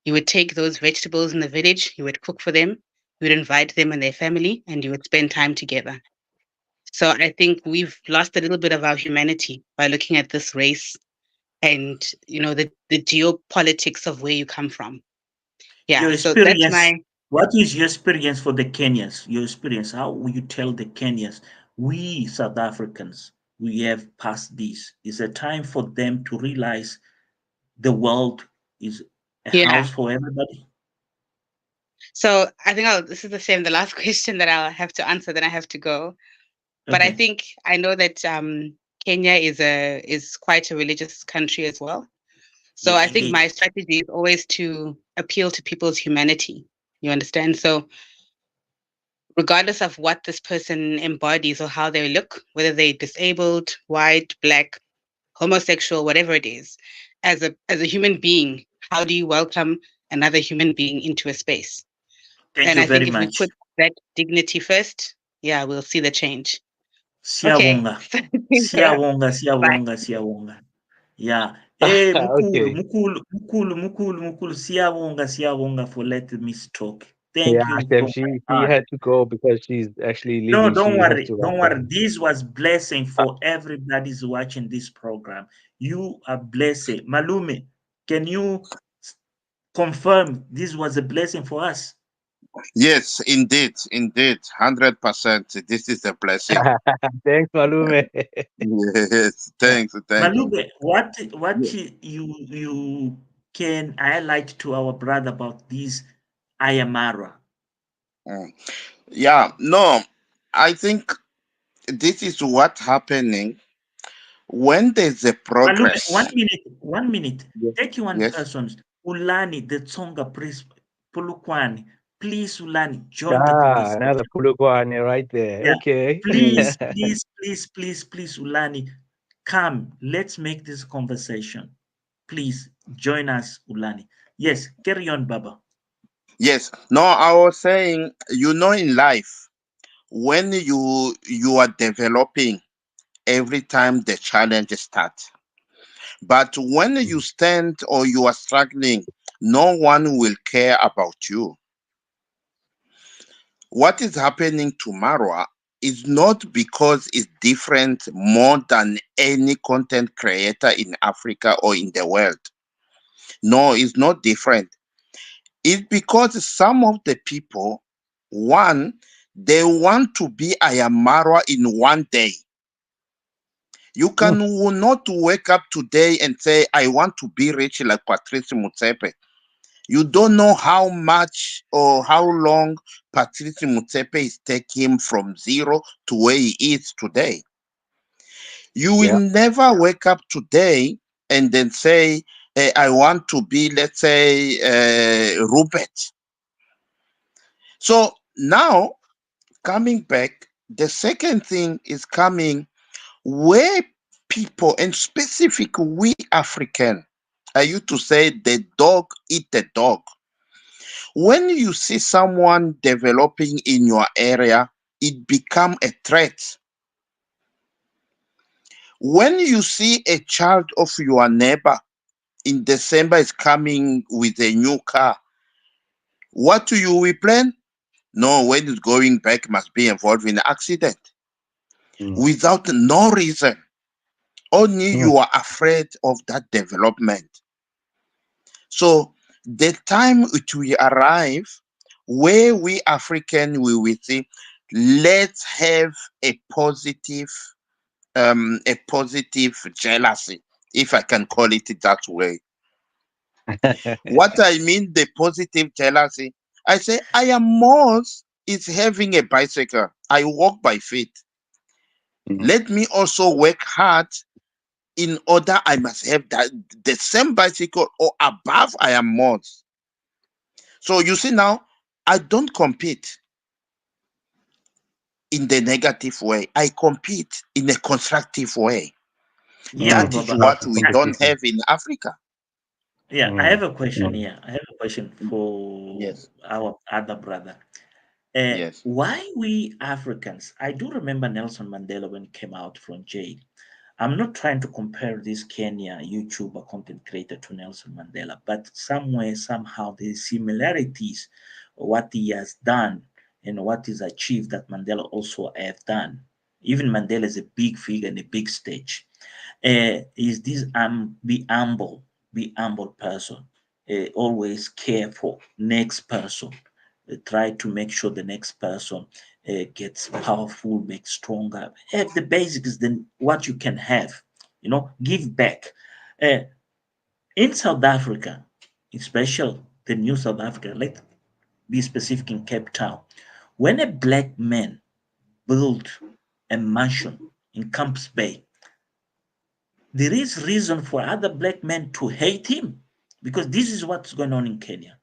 You would take those vegetables in the village, you would cook for them, you would invite them and their family, and you would spend time together. So I think we've lost a little bit of our humanity by looking at this race and the geopolitics of where you come from. your Yeah. So that's experience. my What is your experience for the Kenyans? Your experience. How will you tell the Kenyans? We South Africans, we have passed this. It's a time for them to realize the world is a yeah. house for everybody. So I think this is the last question that I'll have to answer. Then I have to go. But I Okay. think I know that Kenya is quite a religious country as well. So Yeah, I think indeed. my strategy is always to appeal to people's humanity. You understand? So regardless of what this person embodies or how they look, whether they're disabled, white, black, homosexual, whatever it is, as a human being, how do you welcome another human being into a space? Thank And you I think very if we much. put that dignity first, yeah, we'll see the change. Okay. Siawonga. Sorry to interrupt. Siawonga, Bye. siawonga, siawonga. Yeah. Mukulu, Okay. Mukulu, Mukulu, Mukulu, Mukulu, siyabonga, siyabonga for letting me talk. Yeah, Thank you Shem, from my she heart. had to go because she's actually No, leaving. don't She has worry, to don't wrap worry. up. This was blessing Uh, for everybody's watching this program. You are blessed. Malume, can you confirm this was a blessing for us? Yes, indeed, indeed, 100%. This is a blessing. Thanks, Malume. Yes, Yeah. thanks, thanks. Malube, Yeah. you can highlight to our brother about this Ayamara? Mm. Yeah, no, I think this is what happening when there's a Malube, progress. 1 minute, 1 minute. Yes, 31 yes. persons. Ulani, the Tsonga priest, Pulukwani. Please, Ulani, join the Ah, another conversation. Pulukwane right there. Yeah. Okay. Mm. Please, Ulani, come. Let's make this conversation. Please join us, Ulani. Yes, carry on, Baba. Yes. No, I was saying, in life, when you are developing, every time the challenge starts. But when you Mm. stand or you are struggling, no one will care about you. What is happening tomorrow is not because it's different more than any content creator in Africa or in the world. No, it's not different. It's because some of the people, one, they want to be Ayamara in one day. You Mm. can will not wake up today and say, I want to be rich like Patrice Mutsepe. You don't know how much or how long Patrice Mutsepe is taking from zero to where he is today. You will Yeah. never wake up today and then say, I want to be, let's say, Rupert. So now, coming back, the second thing is coming where people, and specific we African, I used to say the dog eat the dog. When you see someone developing in your area, it become a threat. When you see a child of your neighbor in December is coming with a new car, what do you will plan? No, when it's going back must be involved in an accident Mm. without no reason. Only Mm. you are afraid of that development. So the time it will arrive where we African we will say, let's have a positive jealousy, if I can call it that way. What I mean the positive jealousy, I say I am more is having a bicycle. I walk by feet. Mm. Let me also work hard in order I must have that the same bicycle or above I am more. So you see now, I don't compete in the negative way. I compete in a constructive way. Yeah, Mm. That is Baba. what That's we Yeah, don't completely. have in Africa. yeah. I Mm. have a question Mm. here. I have a question for Yes, our other brother. yes. Why we Africans? I do remember Nelson Mandela when he came out from jail. I'm not trying to compare this Kenya YouTuber content creator to Nelson Mandela, but somewhere, somehow, the similarities, what he has done and what is achieved that Mandela also have done. Even Mandela is a big figure in a big stage. Is this be humble person, always care for next person, try to make sure the next person gets powerful, makes stronger. Have the basics, then what you can have, give back. Uh, in South Africa, especially the new South Africa, let's be specific in Cape Town, when a black man built a mansion in Camps Bay, there is reason for other black men to hate him because this is what's going on in Kenya.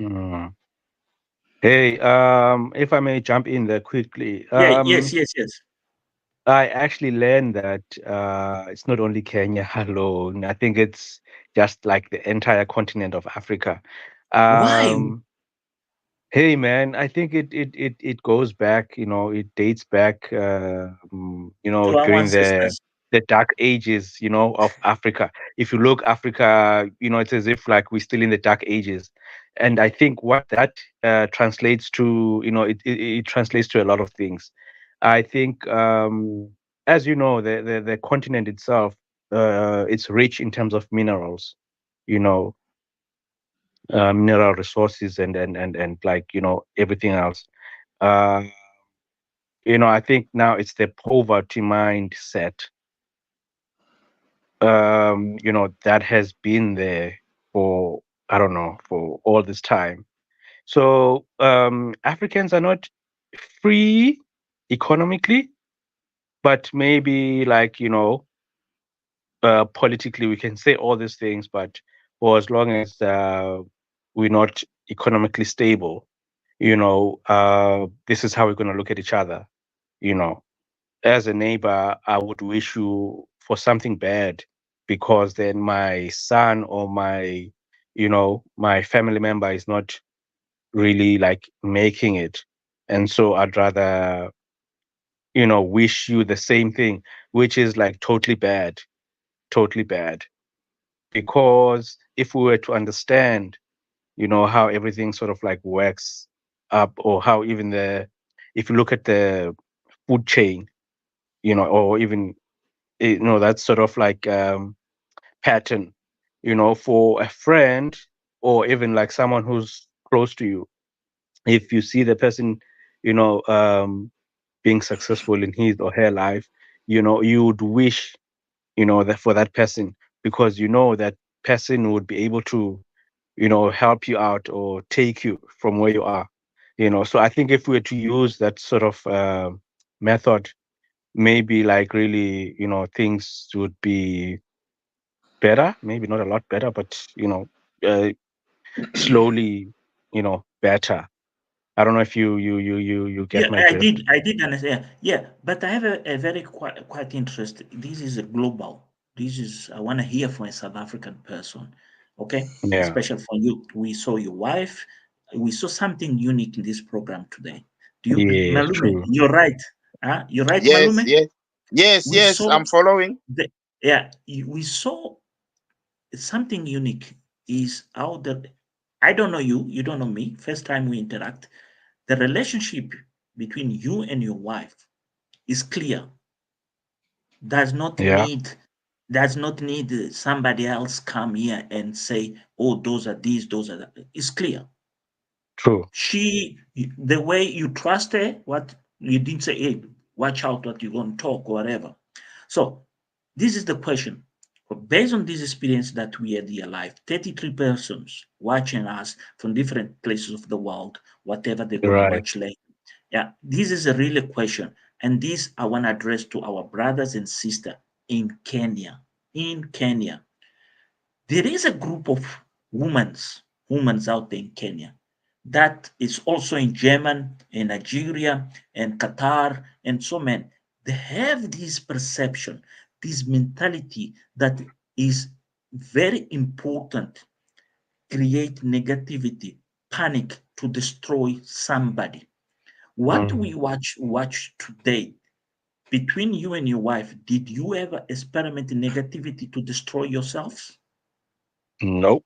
Mm. Hey, if I may jump in there quickly, Yeah, yes. I actually learned that it's not only Kenya alone. I think it's just like the entire continent of Africa. Why? Um, Hey man, I think it goes back, it dates back, To our during the ancestors. the dark ages, of Africa. If you look Africa, it's as if like we're still in the dark ages. And I think what that translates to, it translates to a lot of things. I think, as you know, the continent itself, it's rich in terms of minerals, you know, mineral resources and like, everything else. Uh, I think now it's the poverty mindset, that has been there for, I don't know, for all this time. So Africans are not free economically, but maybe like, politically we can say all these things, but for as long as we're not economically stable, this is how we're going to look at each other. you know as a neighbor, I would wish you for something bad, because then my son or my family member is not really like making it. And so I'd rather, wish you the same thing, which is like totally bad. Because if we were to understand, how everything sort of like works up, or how even if you look at the food chain, or even, that's sort of like pattern, for a friend, or even like someone who's close to you. If you see the person, you know being successful in his or her life, you would wish, that for that person, because that person would be able to, help you out or take you from where you are. So I think if we were to use that sort of method, maybe like really, things would be better, maybe not a lot better, but slowly, better. I don't know if you Yeah, get my drift. I did understand. Yeah, but I have a very quite interest. This is a global. This is I want to hear from a South African person. Okay, Yeah. especially for you. We saw your wife. We saw something unique in this program today. Do you, Yeah, Malume? true. You're right. Huh? You're right, Yes, Malume. yes, yes, We yes. saw I'm following. the yeah. We saw something unique. Is how the I don't know you. You don't know me. First time we interact, the relationship between you and your wife is clear. Does not Yeah, need does not need somebody else come here and say, oh, those are these, those are that. It's clear. true. She the way you trust her, what you didn't say, hey, watch out what you're gonna talk or whatever. So this is the question. Based on this experience that we had here live, 33 persons watching us from different places of the world, whatever they're gonna Right. watch later. Yeah, this is a real question. And this I want to address to our brothers and sisters in Kenya. In Kenya, there is a group of women out there in Kenya that is also in Yemen, in Nigeria, and Qatar, and so many. They have this perception, this mentality that is very important, create negativity, panic to destroy somebody. What we Mm. watch today between you and your wife, did you ever experiment in negativity to destroy yourselves? Nope,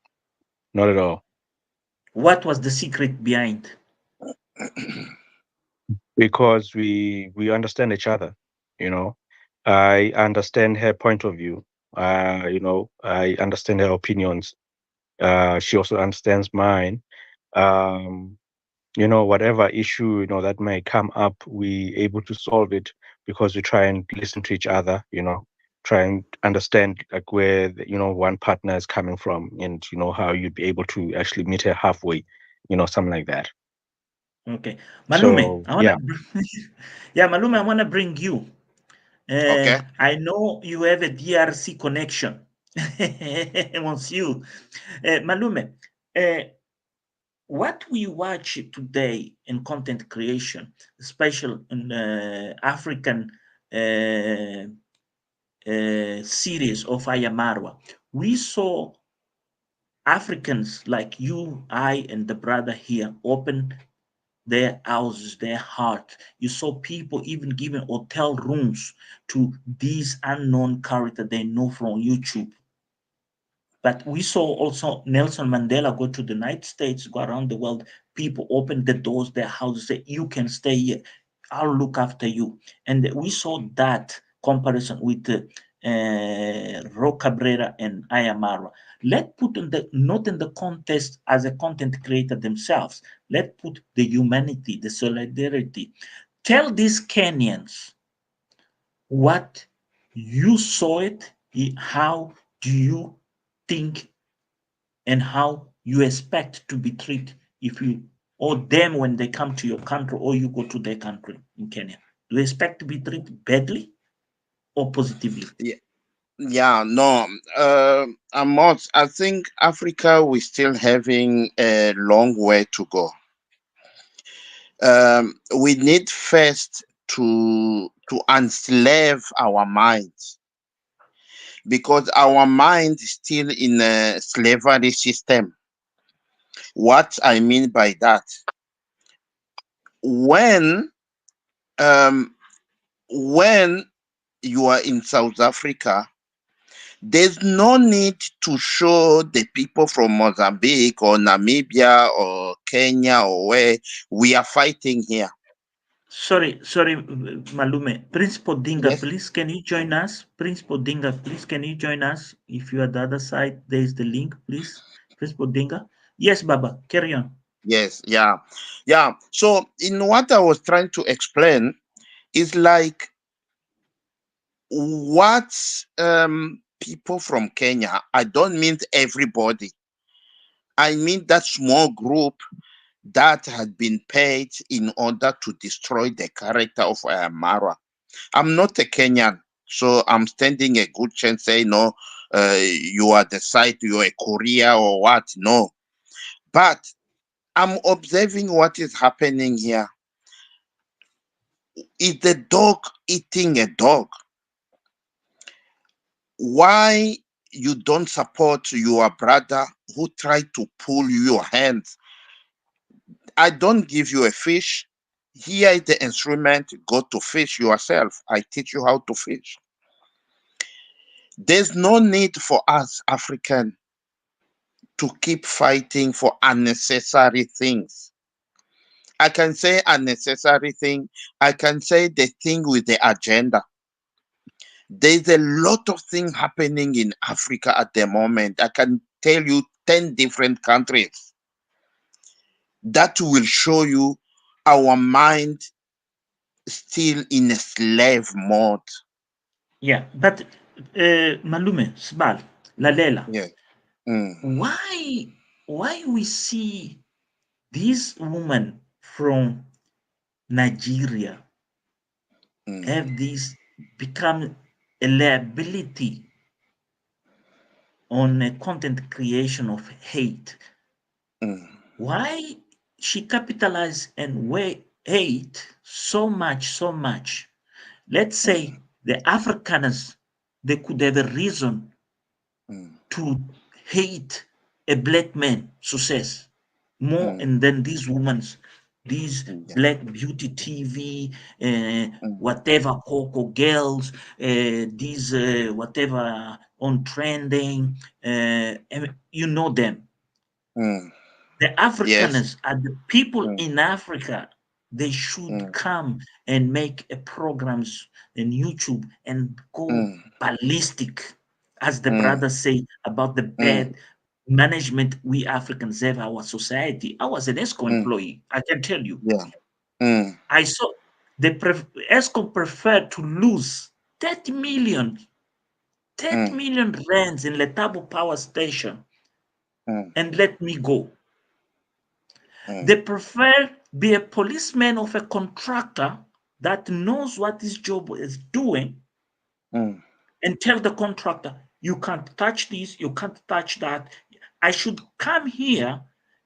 not at all. What was the secret behind? Because we understand each other. You know, I understand her point of view. I understand her opinions. She also understands mine. Um, whatever issue, that may come up, we able to solve it because we try and listen to each other, try and understand like where, one partner is coming from, and, how you'd be able to actually meet her halfway, something like that. Okay, Malume, So I wanna, yeah, yeah, Malume, I wanna bring you. Okay. I know you have a DRC connection. Wants you, Malume. Uh, what we watch today in content creation, especially in African uh, series of Ayamarwa, we saw Africans like you, I, and the brother here open their houses, their heart. You saw people even giving hotel rooms to these unknown characters they know from YouTube. But we saw also Nelson Mandela go to the United States, go around the world. People open the doors, their houses, say, "You can stay here. I'll look after you." And we saw that comparison with Ro Cabrera and Ayamara. Let put in the not in the contest as a content creator themselves. Let put the humanity, the solidarity. Tell these Kenyans what you saw it. How do you think and how you expect to be treated if you or them when they come to your country or you go to their country in Kenya? Do you expect to be treated badly or positively? Yeah, yeah, no. Amos, I think Africa we still having a long way to go. We need first to enslave our minds because our mind is still in a slavery system. What I mean by that, when um, when you are in South Africa, there's no need to show the people from Mozambique or Namibia or Kenya or where we are fighting here. Sorry, Malume. Principal Dinga, Yes, please can you join us? Principal Dinga, please can you join us? If you are the other side, there is the link, please. Principal Dinga. Yes, Baba, carry on. yes, yeah, yeah. So, in what I was trying to explain is like what people from Kenya, I don't mean everybody, I mean that small group that had been paid in order to destroy the character of Mara. I'm not a Kenyan, so I'm standing a good chance say no, you are the side, you are a Korea or what? No. But I'm observing what is happening here. Is the dog eating a dog? Why you don't support your brother who tried to pull your hands? I don't give you a fish. Here is the instrument. Go to fish yourself. I teach you how to fish. There's no need for us African to keep fighting for unnecessary things. I can say unnecessary thing. I can say the thing with the agenda. There's a lot of things happening in Africa at the moment. I can tell you 10 different countries that will show you our mind still in a slave mode. Yeah, but Malume, Sbal, Lalela, Yeah. Mm, why we see this woman from Nigeria mm, have this become a liability on a content creation of hate? mm, Why she capitalized and hate so much? Let's say mm, the Afrikaners, they could have a reason mm, to hate a black man success more mm, and then these women's these yeah, black beauty TV, mm, whatever Coco girls, these whatever on trending, you know them. mm, The yes. Afrikaners are the people Mm, in Africa. They should mm, come and make a programs in YouTube and go mm, ballistic, as the mm, brothers say about the mm, bad management we Africans have our society. I was an ESCO mm, employee. I can tell you. yeah. Mm, I saw ESCO preferred to lose 30 million, 30 mm, million rands in Letabo power station mm, and let me go. mm, They prefer be a policeman of a contractor that knows what his job is doing mm, and tell the contractor, you can't touch this, you can't touch that. I should come here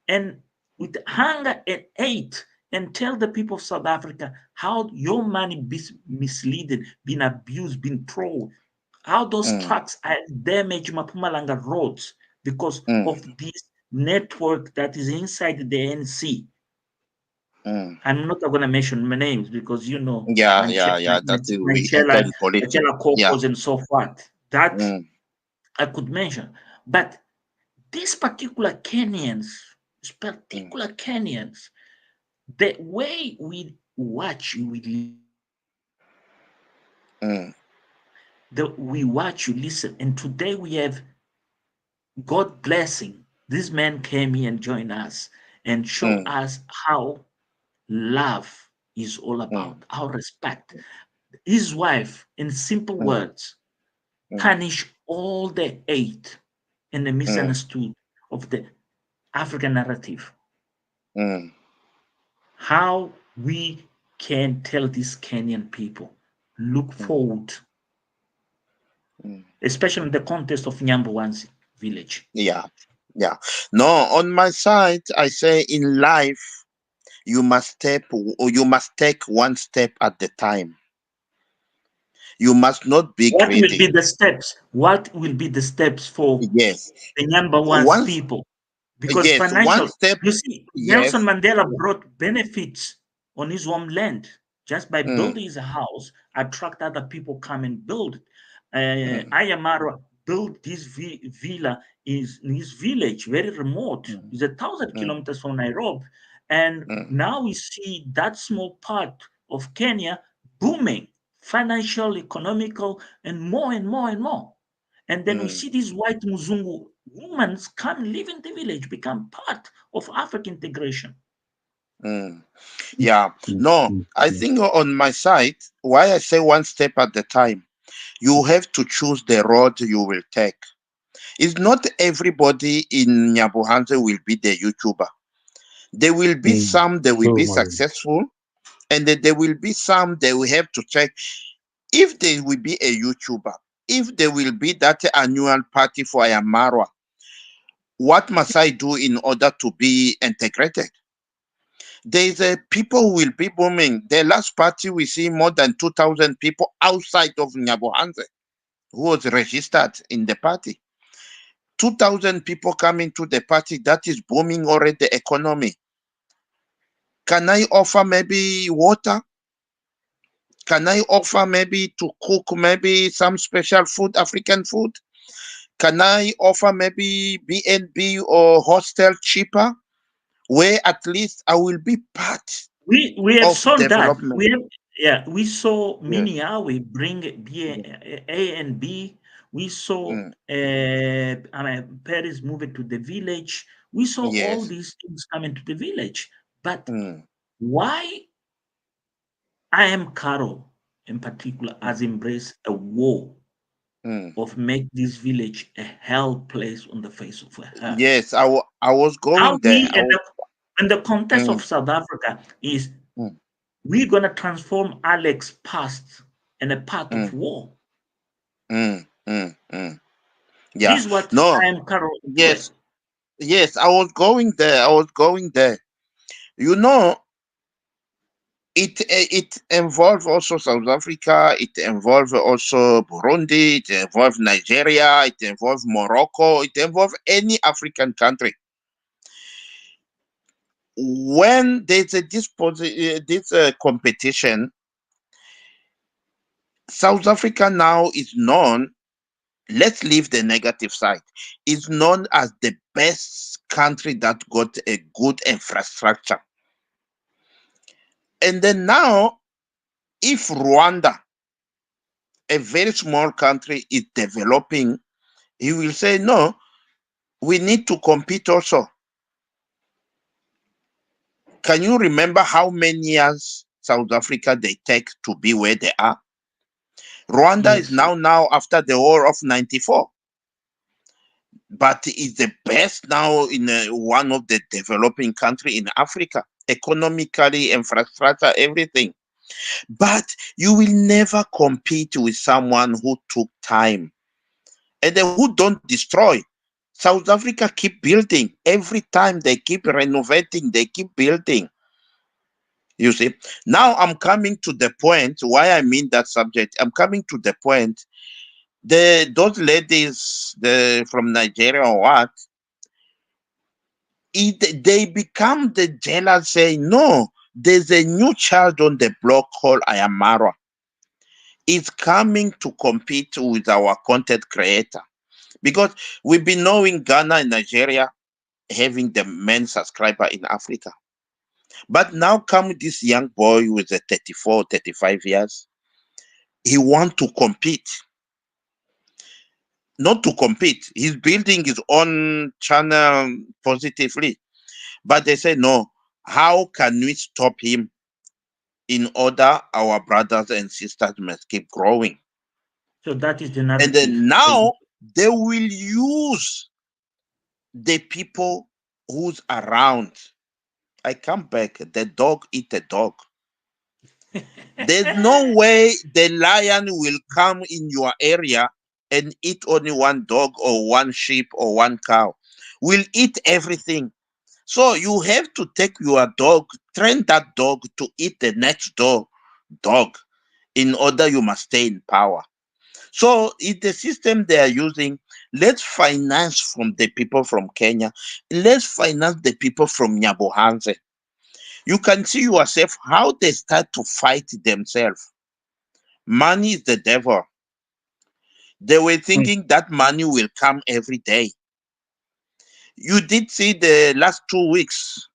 and with hunger and hate and tell the people of South Africa how your money is misleading, been abused, been thrown, how those mm, trucks are damaged Mapumalanga roads because mm, of this network that is inside the NC. mm. I'm not going to mention my names because you know Yeah, yeah, yeah. That is we enter Manchela, the politics. Manchela Yeah. Cocos and so forth. That Mm, I could mention. But these mm, particular Kenyans, the way we watch you, we listen, mm, we watch you listen, and today we have God blessing. This man came here and joined us and show mm, us how love is all mm, about, how respect. His wife, in simple mm, words, mm, tarnish all the hate and the mm, misunderstood of the African narrative. mm, How we can tell these Kenyan people, look mm, forward, mm. especially in the context of Nyambuwanzi village. Yeah, yeah. No, on my side, I say in life you must take one step at the time. You must not be What will be greedy. the steps? What will be the steps for Yes. the Nyambuwanzi Once people? Because yes, one financial, step. you see, Nelson Yes. Mandela brought benefits on his homeland just by Mm, building his house, attract other people come and build. mm, Ayamara built this villa in his village, very remote. mm, It's 1,000 mm, kilometers from Nairobi, and mm, now we see that small part of Kenya booming, financial, economical, and more and more and more. And then we mm, see these white Muzungu women come live in the village, become part of African integration. mm. Yeah. mm, No, mm, I mm, think on my side, why I say one step at the time, you have to choose the road you will take. It's not everybody in Nyabuhanze will be the YouTuber. There will be mm. some that will True, be Maureen. successful, and then there will be some that we have to check if there will be a YouTuber, if there will be that annual party for Ayamarwa. What must I do in order to be integrated? There's a people who will be booming. The last party we see more than 2,000 people outside of Nyabohanze who was registered in the party. 2,000 people coming to the party, that is booming already the economy. Can I offer maybe water? Can I offer maybe to cook maybe some special food, African food? Can I offer maybe B&B or hostel cheaper, where at least I will be part We have of shown that. development? We have, yeah, we saw Yes. Miniawe bring Yes. A and B. We saw Mm, Paris moving to the village. We saw all yes. these things coming to the village. But Mm, why I am Carol in particular mm, has embraced a war mm. of make this village a hell place on the face of the earth. Yes, I was How going there. we in the context Mm, of South Africa is mm, we're gonna transform Alex past in a part of mm, war. mm. This Yeah. is what No, I am Carol doing. yes, yes, I was going there. I was going there. You know, it involves also South Africa. It involves also Burundi. It involves Nigeria. It involves Morocco. It involves any African country. When there's a this competition, South Africa now is known. Let's leave the negative side. Is known as the best country that got a good infrastructure. And then now, if Rwanda, a very small country, is developing, he will say, no, we need to compete also. Can you remember how many years South Africa they take to be where they are? Rwanda is Yes. now after the war of 94, but is the best now in one of the developing country in Africa, economically, infrastructure, everything. But you will never compete with someone who took time and then who don't destroy. South Africa keep building. Every time they keep renovating, they keep building. You see, now I'm coming to the point why I mean that subject. I'm coming to the point. Those ladies from Nigeria or what, they become the jealous, say, no, there's a new child on the block called Ayamara. It's coming to compete with our content creator because we've been knowing Ghana and Nigeria having the main subscriber in Africa. But now come this young boy with a 34, 35 years. He want to compete. Not to compete. He's building his own channel positively. But they say, no, how can we stop him in order our brothers and sisters must keep growing? So that is the And narrative. then now they will use the people who's around. I come back, the dog eat the dog. There's no way the lion will come in your area and eat only one dog or one sheep or one cow. Will eat everything. So you have to take your dog, train that dog to eat the next door dog in order you must stay in power. So it's the system they are using. Let's finance from the people from Kenya. Let's finance the people from Nyabohanse. You can see yourself how they start to fight themselves. Money is the devil. They were thinking that money will come every day. You did see the last 2 weeks.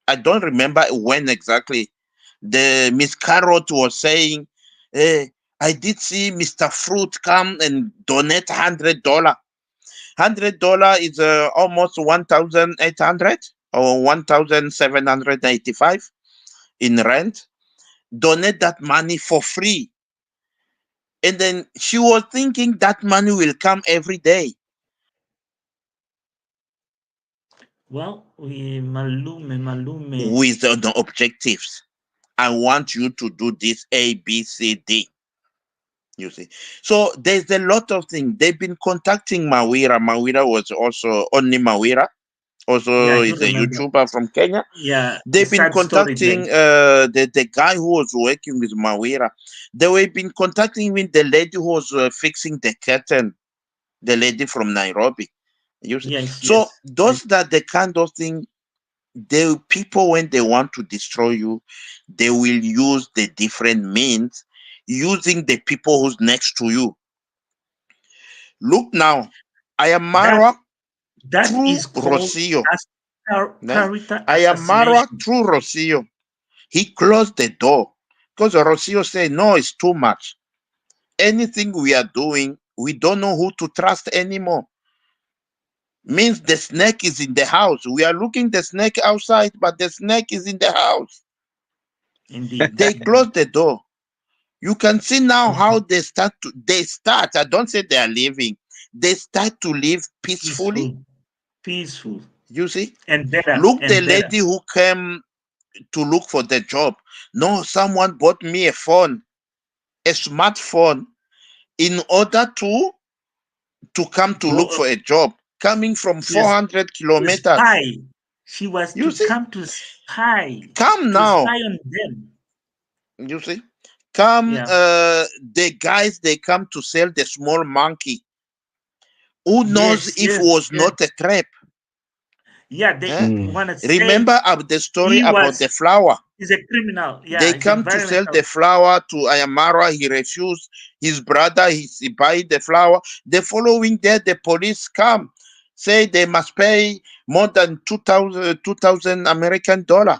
I don't remember when exactly. The Miss Carrot was saying, hey, I did see Mr. Fruit come and donate $100. $100 is almost 1,800 or 1,785 in rent. Donate that money for free. And then she was thinking that money will come every day. Well, Malume. With the objectives. I want you to do this A, B, C, D. You see. So there's a lot of things. They've been contacting Mawira. Mawira was also only Mawira. Yeah, Also I do is a remember. YouTuber from Kenya. Yeah, They've been sad story contacting there. the guy who was working with Mawira. They were been contacting with the lady who was fixing the curtain, the lady from Nairobi. You see? Yes, So yes. those are the kind of thing. The people, when they want to destroy you, they will use the different means using the people who's next to you. Look now, I am That Marwa that through is called Rocio. as Ne? character I am Marwa assassination. through Rocio. He closed the door because Rocio said, no, it's too much. Anything we are doing, we don't know who to trust anymore. Means the snake is in the house. We are looking the snake outside, but the snake is in the house. Indeed, They indeed. closed the door. You can see now how they start. I don't say they are living. They start to live peacefully. Peaceful, peaceful, You see? and better, Look, the and better. lady who came to look for the job. No, someone bought me a phone, a smartphone, in order to come to Go look for a job, coming from to 400 to kilometers. spy. She was You to see? come Come to now. spy on them. You see? Come, Yeah. the guys, they come to sell the small monkey. Who knows Yes, if it yes, was yes. not a trap? Yeah, they Eh? want to say Remember the story he about was the flower? he's a criminal. Yeah, They he's come to sell environmental. the flower to Ayamara. He refused. His brother, he buy the flower. The following day, the police come, say they must pay more than 2,000 American dollar.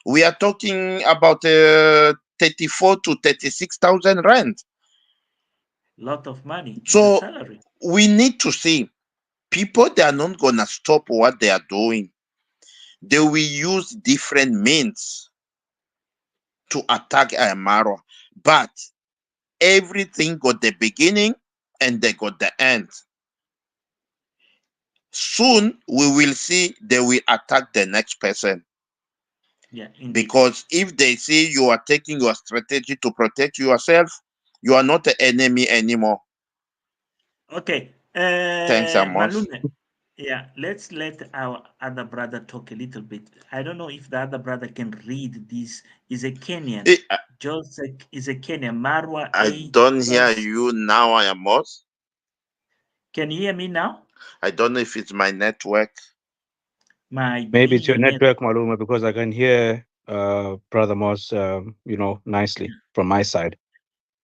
We are talking about 34 to 36,000 rand. Lot of money. It's a So salary. we need to see people. They are not gonna stop what they are doing. They will use different means to attack Ayamara, but everything got the beginning and they got the end. Soon we will see they will attack the next person. Yeah, indeed. Because if they see you are taking your strategy to protect yourself, you are not the enemy anymore. Okay. Thanks, Amos. Malume. Yeah, let's let our other brother talk a little bit. I don't know if the other brother can read this. Is a Kenyan. Eh, Joseph is a Kenyan. Marwa I don't hear AS. you now, Amos. Can you hear me now? I don't know if it's my network. Might Maybe be it's your your net. network, Maluma, because I can hear Brother Moss, nicely from my side.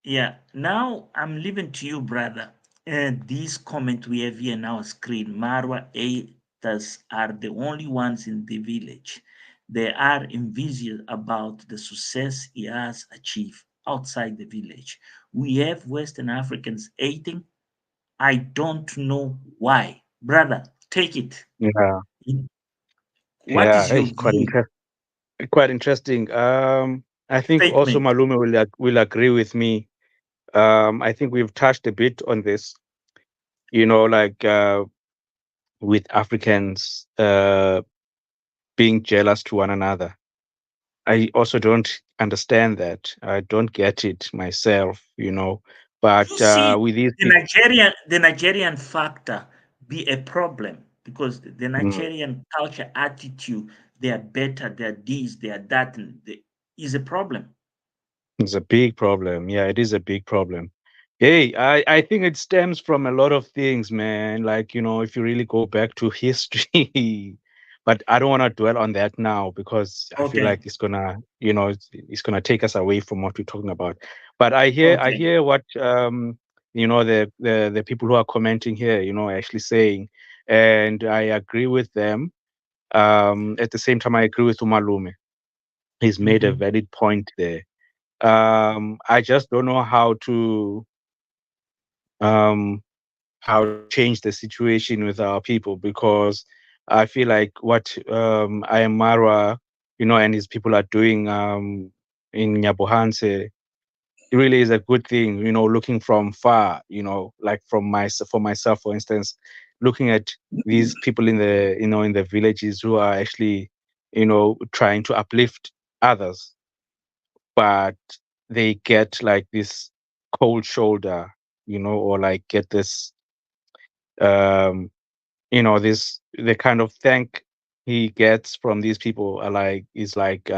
Yeah, now I'm leaving to you, brother. This comment we have here on our screen, Marwa Athas are the only ones in the village. They are envious about the success he has achieved outside the village. We have Western Africans hating. I don't know why. Brother, take it. Yeah, What yeah, is your hey, view? quite interesting. I think also Statement. Malume will agree with me. I think we've touched a bit on this. Like with Africans being jealous to one another. I also don't understand that. I don't get it myself. You But see with these the people, Nigerian factor be a problem because the mm, Nigerian culture attitude, they are better, they are this, they are that, is a problem. it's a big problem. Yeah, it is a big problem. Hey, I think it stems from a lot of things, man. Like, if you really go back to history, but I don't want to dwell on that now because I feel Okay, like it's gonna take us away from what we're talking about. But I okay. hear what the people who are commenting here, actually saying, and I agree with them. At the same time, I agree with Umalume. He's made a Hmm. valid point there. I just don't know um how to change the situation with our people because I feel like what Ayamara, and his people are doing in Nyabohanse, it really is a good thing, looking from far, like for myself, for instance, looking at these people in the villages who are actually, trying to uplift others, but they get like this cold shoulder, or like get this, um, this the kind of thank he gets from these people are like is like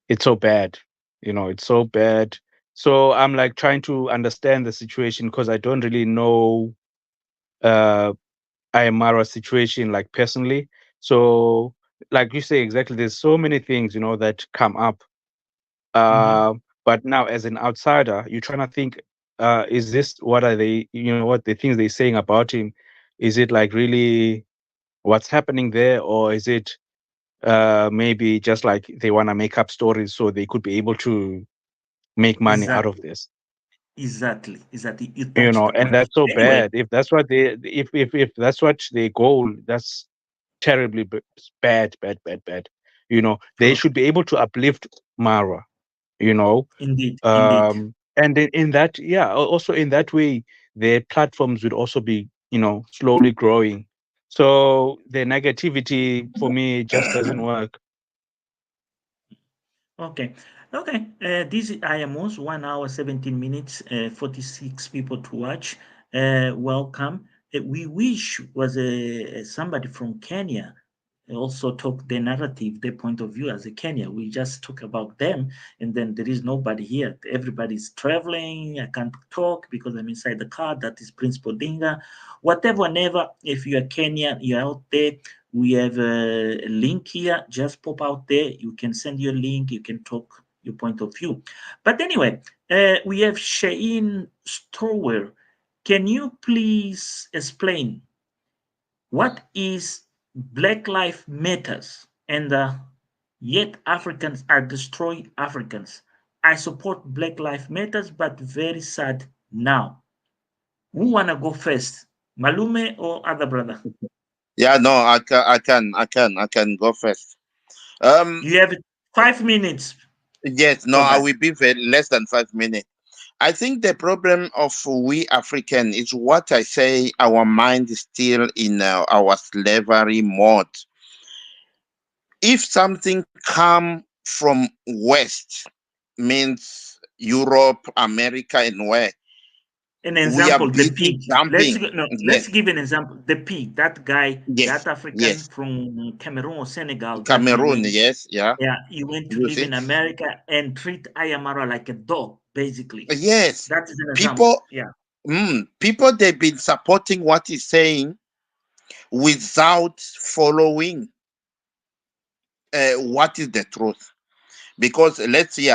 it's so bad, it's so bad. So I'm like trying to understand the situation because I don't really know uh Ayamara's situation like personally. So like you say exactly, there's so many things that come up. Hmm. But now, as an outsider, you're trying to think, is this what are they? What the things they're saying about him? Is it like really what's happening there, or is it maybe just like they want to make up stories so they could be able to make money out of Exactly, this? exactly. You touched the And point. that's so Anyway, bad. If that's what they, if that's what their goal, that's terribly bad, bad, bad, bad. They true. should be able to uplift Mara. You know, Indeed, indeed. and in that, yeah, also in that way their platforms would also be slowly growing, so the negativity for me just doesn't work. Okay. Okay. This is IMO's 1 hour, 17 minutes, 46 people to watch. Welcome. We wish was somebody from Kenya also talk the narrative, their point of view as a Kenya. We just talk about them, and then there is nobody here. Everybody's traveling. I can't talk because I'm inside the car. That is Principal Dinga. Whatever, whenever, if you are Kenyan, you're out there, we have a link here. Just pop out there. You can send your link. You can talk your point of view. But anyway, we have Shane Stower. Can you please explain what is Black Lives Matters and yet Africans are destroying Africans? I support Black Lives Matters, but very sad now. Who wanna go first, Malume or other brother? Yeah, no, I can go first. Um, You have 5 minutes. yes, no, Go I ahead. will be very less than 5 minutes. I think the problem of we African is what I say. Our mind is still in our slavery mode. If something come from West, means Europe, America, and where An we are example, the busy pig. Let's jumping. no, let's Yes, give an example. The pig, that guy, that yes, African yes. from Cameroon or Senegal, that he Cameroon, went, yes, yeah. yeah, he went to You live see, in America and treat Ayamara like a dog, basically. yes. That is an example. People, Yeah. people, they've been supporting what he's saying without following. what is the truth. Because let's see,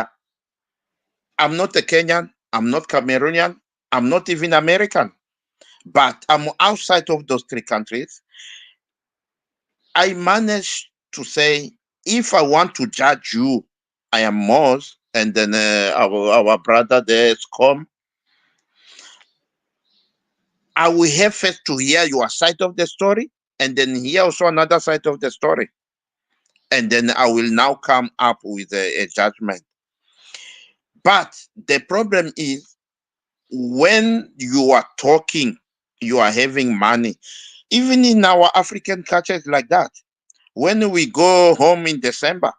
I'm not a Kenyan, I'm not Cameroonian, I'm not even American, but I'm outside of those three countries. I managed to say, if I want to judge you, I am Moz, and then our brother there is come. I will have first to hear your side of the story, and then hear also another side of the story. And then I will now come up with a judgment. But the problem is when you are talking, you are having money. Even in our African cultures like that. When we go home in December,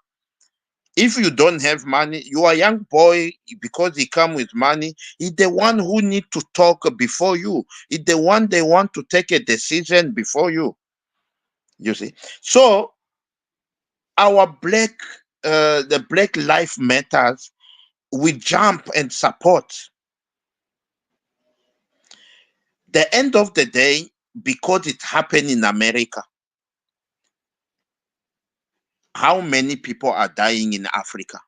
if you don't have money, you are a young boy because he come with money. He's the one who need to talk before you. He's the one they want to take a decision before you. You see, so our the Black Life Matters, we jump and support. The end of the day, because it happened in America, how many people are dying in Africa?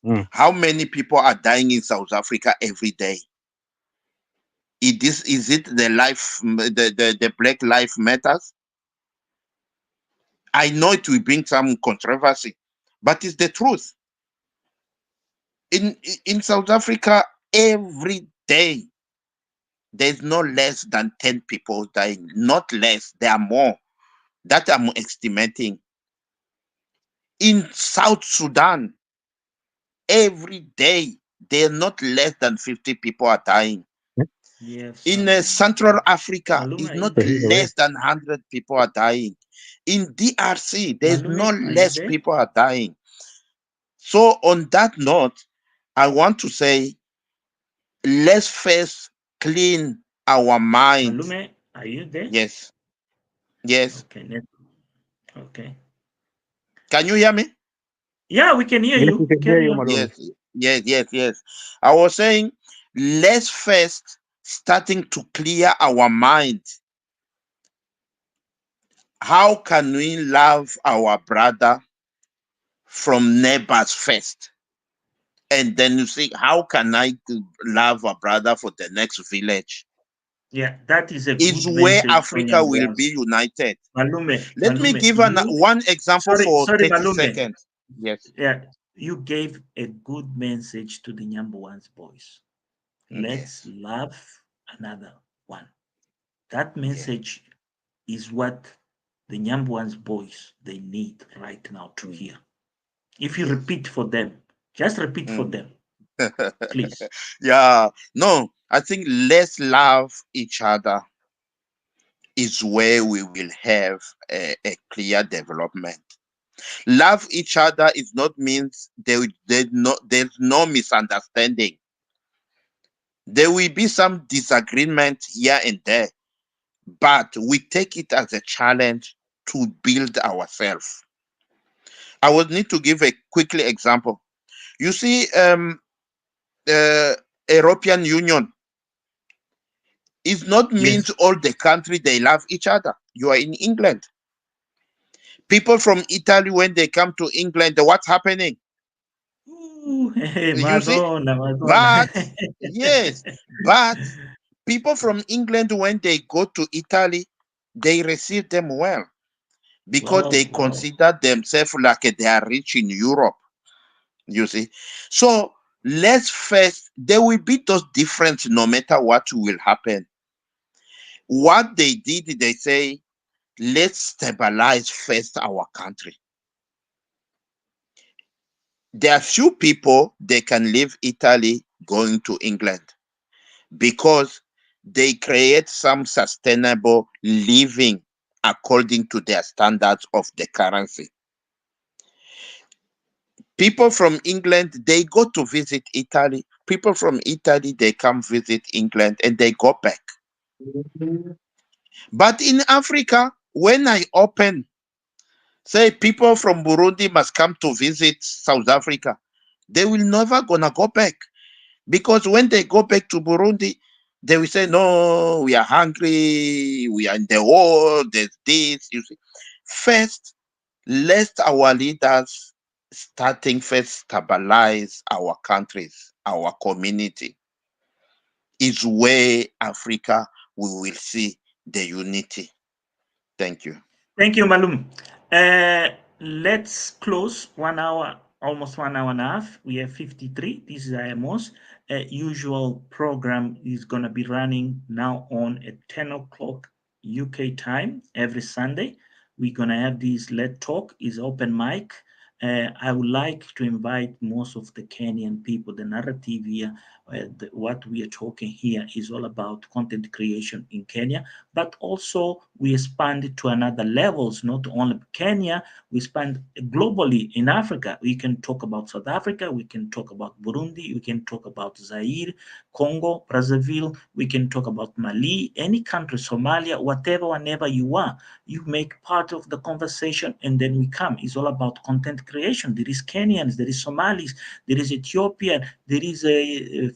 Mm. How many people are dying in South Africa every day? Is it the Black Life Matters? I know it will bring some controversy, but it's the truth. In South Africa, every day there's no less than 10 people dying. Not less, there are more. That I'm estimating. In South Sudan, every day there are not less than 50 people are dying. Yes, In Central Africa, Malume, it's are you not there? less than 100 people are dying. In DRC, there's no Malume, are you less there? people are dying. So on that note, I want to say, let's first clean our mind. Malume, are you there? Yes, yes. Okay, okay. Can you hear me? Yeah, we can hear Yes, we you. can hear Carry you, on. Malume. Yes, yes, yes, yes. I was saying, let's first starting to clear our mind. How can we love our brother from neighbors first? And then you see, how can I love a brother for the next village? Yeah, that is a Is good where message for Africa young will be ones. united. Let me Malume, give one example for sorry, 30 Malume. seconds. Yes. Yeah, you gave a good message to the number one's boys. Let's Yes. love another one. That Yes. message is what the number one's boys they need right now to hear. If you Yes. repeat for them, just repeat for Mm. them, please. Yeah. No, I think let's love each other is where we will have a clear development. Love each other is not means there's no misunderstanding. There will be some disagreement here and there, but we take it as a challenge to build ourselves. I would need to give a quickly example. You see, European Union is not means Yes. all the country they love each other. You are in England. People from Italy, when they come to England, what's happening? Ooh, hey, You see, Madonna, Madonna. but yes, but people from England, when they go to Italy, they receive them well because they Wow, wow. consider themselves like they are rich in Europe. You see, so let's first, there will be those differences no matter what will happen. What they did, they say, let's stabilize first our country. There are few people they can leave Italy going to England because they create some sustainable living according to their standards of the currency. People from England, they go to visit Italy. People from Italy, they come visit England and they go back. But in Africa, when I open, say people from Burundi must come to visit South Africa, they will never gonna go back. Because when they go back to Burundi, they will say, no, we are hungry, we are in the war, there's this. You see. First, Let our leaders starting first stabilize our countries, our community. Is where Africa we will see the unity. Thank you. Thank you, Malum. Let's close 1 hour, almost 1 hour and a half. We have 53. This is IMO's usual program is going to be running now on at 10 o'clock UK time every Sunday. We're going to have this Let Talk is open mic. I would like to invite most of the Kenyan people, the narrative here, what we are talking here is all about content creation in Kenya, but also we expand it to another levels, not only Kenya, we expand globally in Africa. We can talk about South Africa, we can talk about Burundi, we can talk about Zaire, Congo, Brazzaville, we can talk about Mali, any country, Somalia, whatever, whenever you are, you make part of the conversation and then we come. It's all about content creation. There is Kenyans, there is Somalis, there is Ethiopian, there is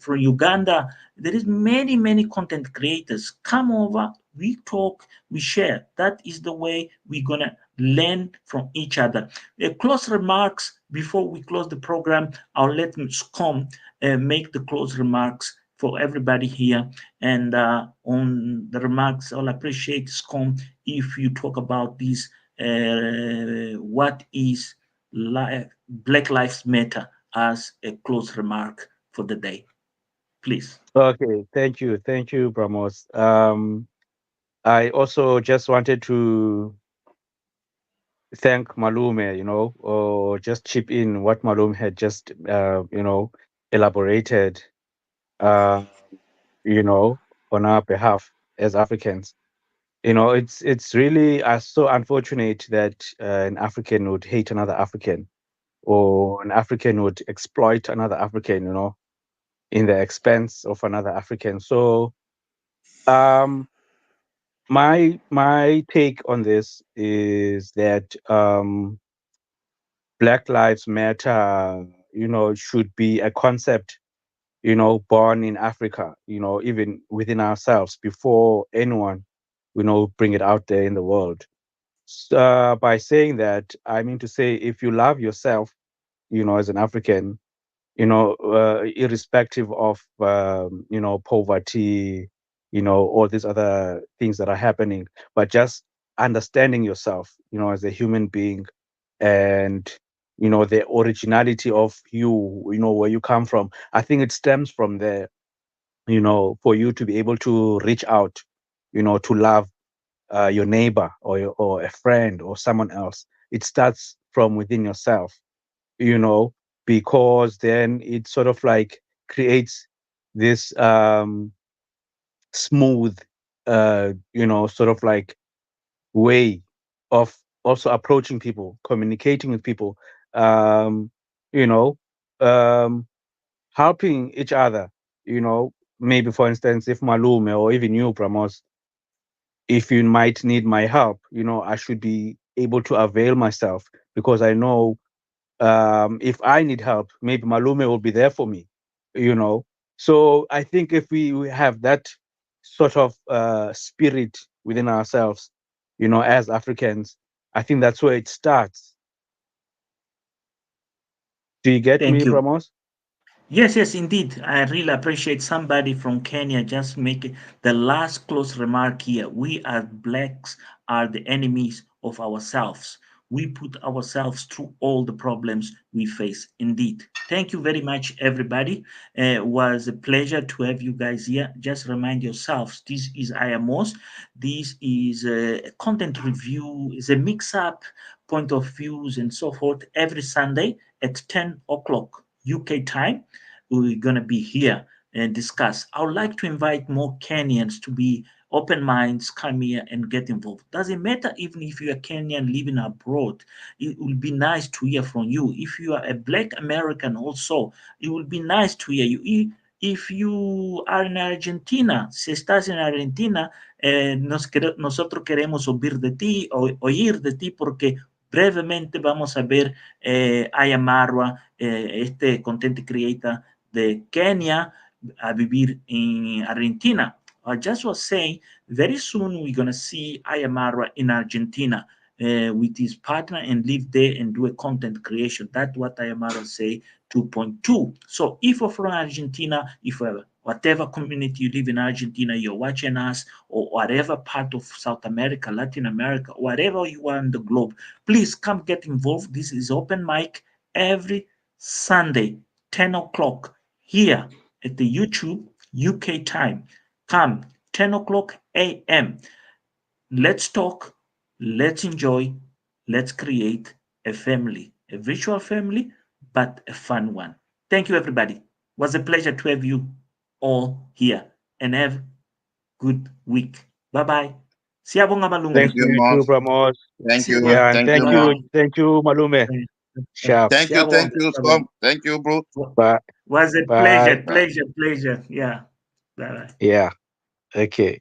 from Uganda, there is many content creators. Come over, we talk, we share. That is the way we're gonna learn from each other. Close remarks before we close the program. I'll let Scom make the close remarks for everybody here. And on the remarks, I'll appreciate Scom if you talk about this. What is Black Lives Matter as a close remark for the day, please. Okay, thank you, Bramos. I also just wanted to thank Malume, or just chip in what Malume had just, elaborated, uh, you know, on our behalf as Africans. It's really so unfortunate that an African would hate another African, or an African would exploit another African, in the expense of another African. So, um, my take on this is that Black Lives Matter, should be a concept, born in Africa, even within ourselves before anyone, bring it out there in the world. By saying that, I mean to say, if you love yourself, as an African, irrespective of, poverty, all these other things that are happening, but just understanding yourself, as a human being, and, the originality of you, where you come from. I think it stems from there, for you to be able to reach out, to love your neighbor, or a friend or someone else. It starts from within yourself, you know, because then it sort of like creates this smooth, sort of like way of also approaching people, communicating with people, um, you know, um, helping each other, maybe for instance, if Malume or even you, Pramos, if you might need my help, I should be able to avail myself, because I know, if I need help, maybe Malume will be there for me, you know. So I think if we have that sort of spirit within ourselves, as Africans, I think that's where it starts. Do you get me, Thank you. Pramos? Yes, yes, indeed. I really appreciate somebody from Kenya just making the last close remark here. We as blacks are the enemies of ourselves. We put ourselves through all the problems we face. Indeed. Thank you very much, everybody. It was a pleasure to have you guys here. Just remind yourselves, this is IAMOS. This is a content review, is a mix-up, point of views, and so forth every Sunday at 10 o'clock UK time. We're going to be here and discuss. I would like to invite more Kenyans to be open minds, come here and get involved. Doesn't matter even if you're a Kenyan living abroad. It will be nice to hear from you. If you are a Black American also, it will be nice to hear you. If you are in Argentina, si estás en Argentina, nosotros queremos oír de ti, porque brevemente vamos a ver a Marwa, este content creator de Kenia, a vivir en Argentina. I just was saying, very soon we're going to see Ayamara in Argentina. with his partner and live there and do a content creation. That's what Ayamaro say 2.2. So if you're from Argentina, if you're whatever community you live in Argentina, you're watching us, or whatever part of South America, Latin America, whatever you are in the globe, please come get involved. This is open mic every Sunday, 10 o'clock here at the YouTube UK time. Come 10 o'clock a.m. Let's talk, let's enjoy, let's create a family, a virtual family, but a fun one. Thank you, everybody. It was a pleasure to have you all here, and have good week. Bye bye. Siyabonga Thank Thank Malunga. you, you too, Moss. Pramos. Thank you. Yeah, and Thank you, Moss. thank you, Malume. Sharp. Thank Siyabonga. you, Storm. Thank you, bro. Bye. Was a Bye. pleasure, pleasure, pleasure. Yeah. Bye bye. Yeah. Okay.